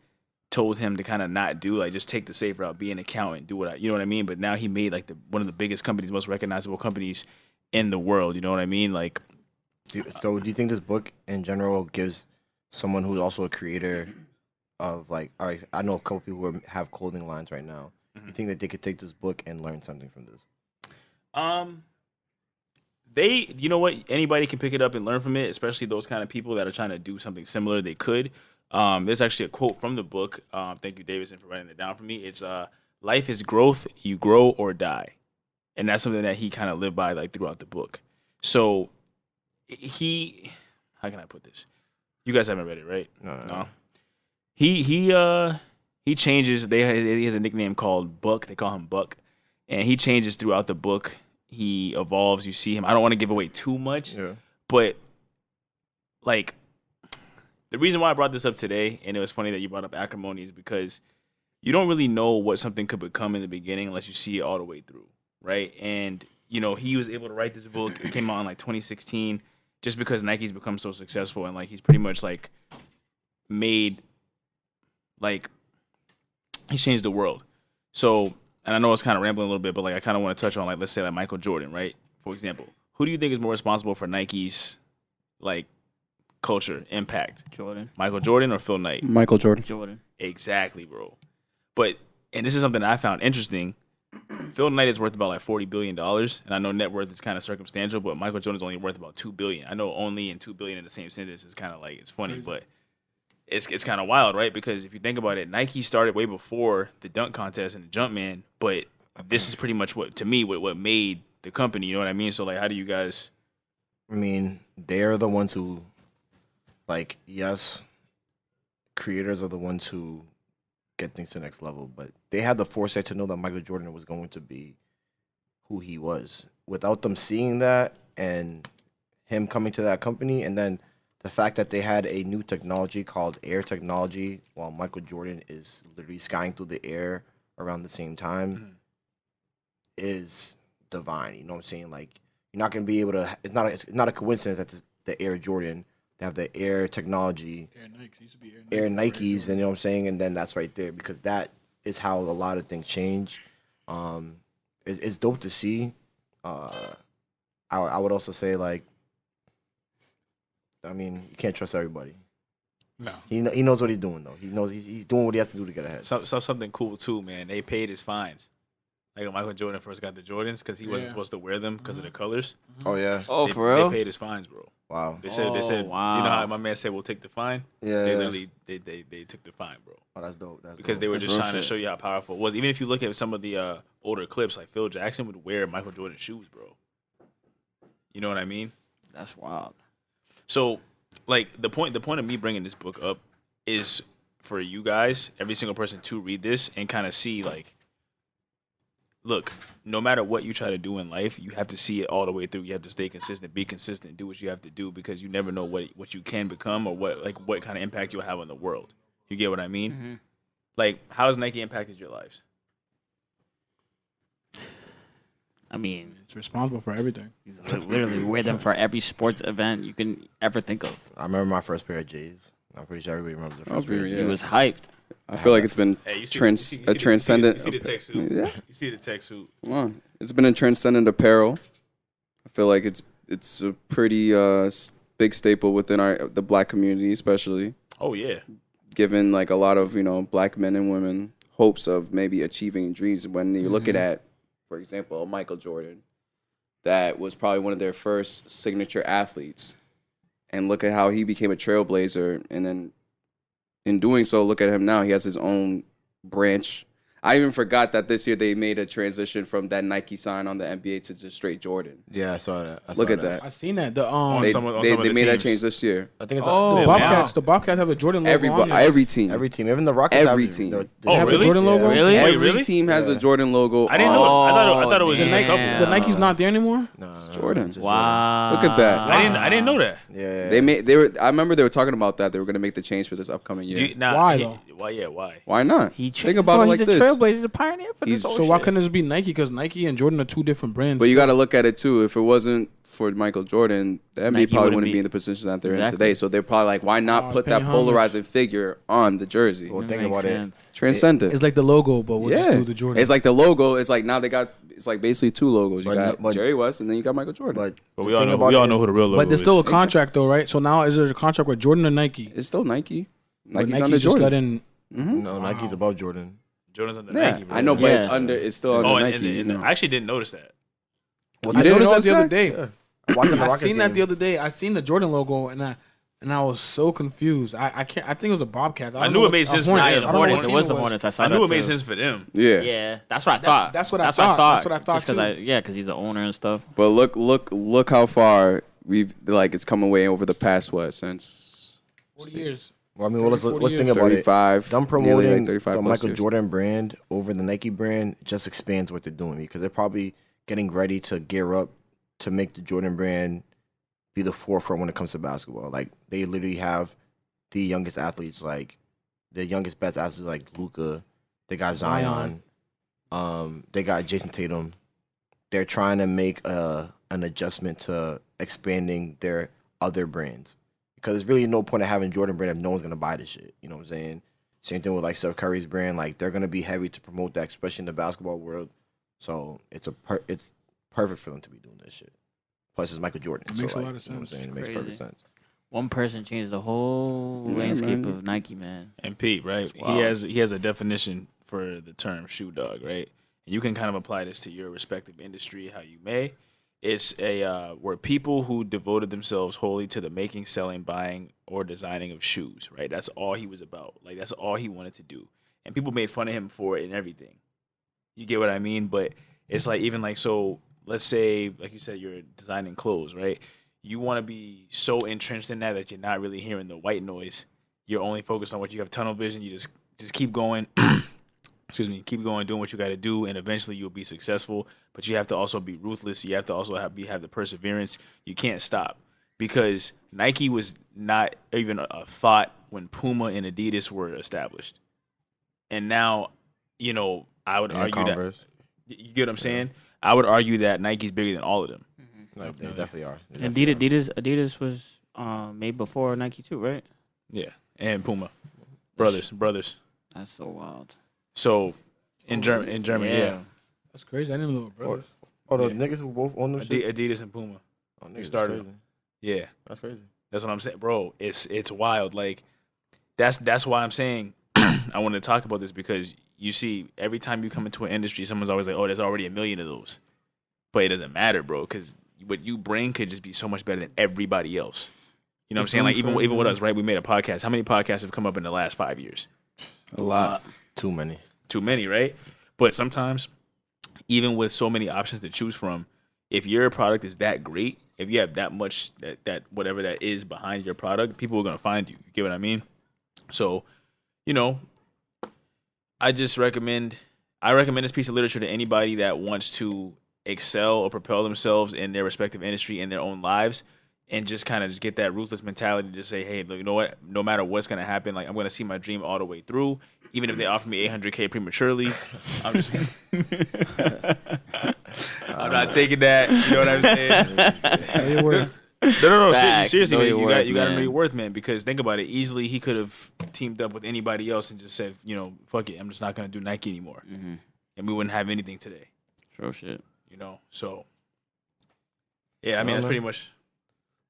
told him to kind of not do, like just take the safe route, be an accountant, do you know what I mean? But now he made like one of the biggest companies, most recognizable companies in the world. You know what I mean? Like, So do you think this book in general gives someone who's also a creator of like, all right, I know a couple people who have clothing lines right now. You think that they could take this book and learn something from this? you know what? Anybody can pick it up and learn from it, especially those kind of people that are trying to do something similar. They could. There's actually a quote from the book. Thank you, Davidson, for writing it down for me. It's life is growth. You grow or die. And that's something that he kind of lived by like throughout the book. So how can I put this? You guys haven't read it, right? No. He changes. He has a nickname called Buck. They call him Buck. And he changes throughout the book. He evolves. You see him. I don't want to give away too much. Yeah. But like the reason why I brought this up today, and it was funny that you brought up Acrimony, is because you don't really know what something could become in the beginning unless you see it all the way through, right? And you know, he was able to write this book. It came out in like 2016, just because Nike's become so successful, and like he's pretty much like made like he's changed the world. So, and I know it's kind of rambling a little bit, but like I kind of want to touch on like, let's say like Michael Jordan, right? For example, who do you think is more responsible for Nike's like culture impact? Jordan. Michael Jordan or Phil Knight? Michael Jordan. Jordan. Exactly, bro. But and this is something I found interesting. Phil Knight is worth about like $40 billion, and I know net worth is kind of circumstantial, but Michael Jordan is only worth about $2 billion. I know only and $2 billion in the same sentence is kind of like, it's funny, but it's kind of wild, right? Because if you think about it, Nike started way before the dunk contest and the Jumpman, but this is pretty much what made the company. You know what I mean? So like, how do you guys? I mean, they're the ones who, like, yes, creators are the ones who get things to the next level. But they had the foresight to know that Michael Jordan was going to be who he was. Without them seeing that and him coming to that company, and then the fact that they had a new technology called air technology, while Michael Jordan is literally skying through the air around the same time, is divine. You know what I'm saying? Like, you're not gonna be able to. It's not a coincidence that the Air Jordan, they have the air technology, Air Nikes used to be Air Nikes, and you know what I'm saying. And then that's right there, because that is how a lot of things change. It's dope to see. I would also say, like, I mean, you can't trust everybody. No. He knows what he's doing, though. He knows he's doing what he has to do to get ahead. So something cool too, man. They paid his fines. Like when Michael Jordan first got the Jordans, because he wasn't supposed to wear them because of the colors. Oh yeah. Oh, for real? They paid his fines, bro. Wow. They said, wow. You know how my man said, "We'll take the fine." Yeah. They yeah. literally they took the fine, bro. Oh, that's dope. That's Because dope. they were That's just real trying to shit. show you how powerful it was. Even if you look at some of the older clips, like Phil Jackson would wear Michael Jordan shoes, bro. You know what I mean? That's wild. So, like the point of me bringing this book up is for you guys, every single person, to read this and kind of see, like, look, no matter what you try to do in life, you have to see it all the way through. You have to stay consistent, be consistent, do what you have to do, because you never know what you can become or what kind of impact you'll have on the world. You get what I mean? Mm-hmm. Like, how has Nike impacted your lives? I mean, It's responsible for everything. he's literally wear them for every sports event you can ever think of. I remember my first pair of J's. I'm pretty sure everybody remembers the first pair of yeah. He J's. was hyped. I feel like it's been Hey, you see, transcendent. You see the tech suit. Yeah. You see the tech suit. Well, it's been a transcendent apparel. I feel like it's a pretty big staple within the black community, especially Oh yeah. given like a lot of black men and women hopes of maybe achieving dreams. When you're looking at, for example, Michael Jordan, that was probably one of their first signature athletes, and look at how he became a trailblazer, and then in doing so, look at him now. He has his own branch. I even forgot that this year they made a transition from that Nike sign on the NBA to just straight Jordan. Yeah, I saw that. Look at that. I seen that. The They, some of they the made that teams. change this year. I think it's Oh, the wow. Bobcats. The Bobcats have the Jordan logo on there. Every team. every team, even the Rockets. Every have, team. They Oh, have really? the Jordan logo. Really? Wait, Every really? team has a Jordan logo. I didn't know. I thought it was The just a couple. The Nike's not there anymore. No, Jordan. just Wow. Look at that. I didn't know that. Yeah. I remember they were talking about that. They were going to make the change for this upcoming year. Why, though? Why? Yeah. Why? Why not? Think about it like he's this. a trailblazer. He's a pioneer for this whole So why shit. couldn't it be Nike? Because Nike and Jordan are two different brands. But you got to look at it too. If it wasn't for Michael Jordan, the NBA Nike probably wouldn't wouldn't be be- in the position that they're in Exactly. today. So they're probably like, why not put that paying polarizing figure on the jersey? Well, That think makes about sense. Transcendent. It's like the logo, but we'll yeah, just do the Jordan. it's like the logo. It's like now they got. It's like basically two logos. You But- got Jerry West and then you got Michael Jordan. But But the thing about we it all know is- who the real logo But there's still a is. contract though, right? So now is there a contract with Jordan or Nike? It's still Nike. But Nike's under Nike's just Jordan. letting. No, Nike's above Jordan. Jordan's on the Yeah, Nike. Bro. I know, but it's Yeah. under. It's still under Oh, Nike. and I actually didn't notice that. Well, I didn't noticed notice that the other that? day. I'm watching the I Rockets seen that game. the other day. I seen the Jordan logo and I was so confused. I can't. I think it was the Bobcats. I knew it made sense for Nah, them. the I don't know what Hornets. It team was the Hornets. I saw I knew that it made too. sense for them. Yeah. Yeah, that's what I thought. that's what I thought. That's what I thought Just because too. because he's the owner and stuff. But look how far we've it's come away over the past since 40 years. Well, I mean, well, let's 40 think about it. 35. Them nearly promoting like 35 the plus Michael years. Jordan brand over the Nike brand just expands what they're doing, because they're probably getting ready to gear up to make the Jordan brand be the forefront when it comes to basketball. Like, they literally have the youngest athletes, like the youngest best athletes like Luka. They got Zion. They got Jason Tatum. They're trying to make an adjustment to expanding their other brands, because there's really no point of having Jordan brand if no one's gonna buy this shit. You know what I'm saying? Same thing with like Steph Curry's brand. Like, they're gonna be heavy to promote that, especially in the basketball world. So it's it's perfect for them to be doing this shit. Plus, it's Michael Jordan. It makes so, a like, lot of you know what I'm sense. saying? It makes Crazy. perfect sense. One person changed the whole Yeah, landscape man. of Nike, man. And Pete, right? Wow. He has a definition for the term shoe dog, right? And you can kind of apply this to your respective industry how you may. It's where people who devoted themselves wholly to the making, selling, buying, or designing of shoes, right? That's all he was about. Like, that's all he wanted to do. And people made fun of him for it and everything. You get what I mean? But it's like, even like, so let's say, like you said, you're designing clothes, right? You want to be so entrenched in that you're not really hearing the white noise. You're only focused on what you have tunnel vision. You just just keep going. Excuse me, keep going, doing what you got to do, and eventually you'll be successful. But you have to also be ruthless. You have to also have the perseverance. You can't stop because Nike was not even a thought when Puma and Adidas were established. And now, I would argue Converse. that you get what I'm saying. I would argue that Nike's bigger than all of them. Like, they definitely are. Adidas was made before Nike too, right? Yeah, and Puma, brothers. That's so wild. So in Germany, yeah. That's crazy. I didn't know brothers. Oh, the niggas who both own them shits? Adidas and Puma. Oh, We niggas, started. that's crazy. Yeah, That's crazy. that's what I'm saying, bro. It's wild. Like that's why I'm saying I want to talk about this because you see every time you come into an industry, someone's always like, "Oh, there's already a million of those," but it doesn't matter, bro, because what you bring could just be so much better than everybody else. You know what I'm saying? Like even with us, right? We made a podcast. How many podcasts have come up in the last 5 years? A lot. Too many. Too many, right? But sometimes, even with so many options to choose from, if your product is that great, if you have that much that whatever that is behind your product, people are gonna find you. You get what I mean? So, I recommend this piece of literature to anybody that wants to excel or propel themselves in their respective industry in their own lives. And just kind of just get that ruthless mentality to say, hey, look, you know what? No matter what's gonna happen, like I'm gonna see my dream all the way through. Even if they offer me $800K prematurely, I'm just I'm not taking that. You know what I'm saying? Know your worth. No. Facts. Seriously, Know man, your you worth, got to know man. your worth, man. Because think about it. Easily, he could have teamed up with anybody else and just said, fuck it, I'm just not gonna do Nike anymore, and we wouldn't have anything today. True shit. So yeah, I mean that's pretty much.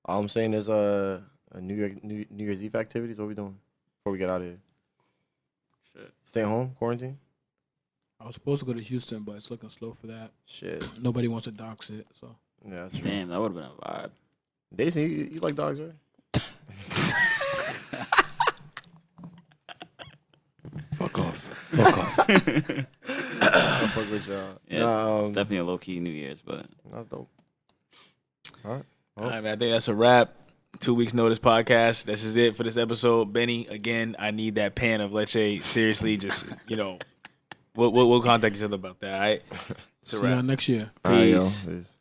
All I'm saying is a New Year's Eve activities. What we doing before we get out of here? Shit. Stay home, quarantine. I was supposed to go to Houston, but it's looking slow for that. Shit. Nobody wants to dox it, so. Yeah, that's true. Damn, that would have been a vibe. Daisy, you like dogs, right? Fuck off. Fuck with y'all. Yeah, it's definitely a low key New Year's, but That's dope. All right. All right, man. I think that's a wrap. 2 weeks notice podcast. This is it for this episode. Benny, again, I need that pan of leche. Seriously, just we'll contact each other about that. All right. It's a See y'all wrap. next year. All right, yo. Peace. Peace.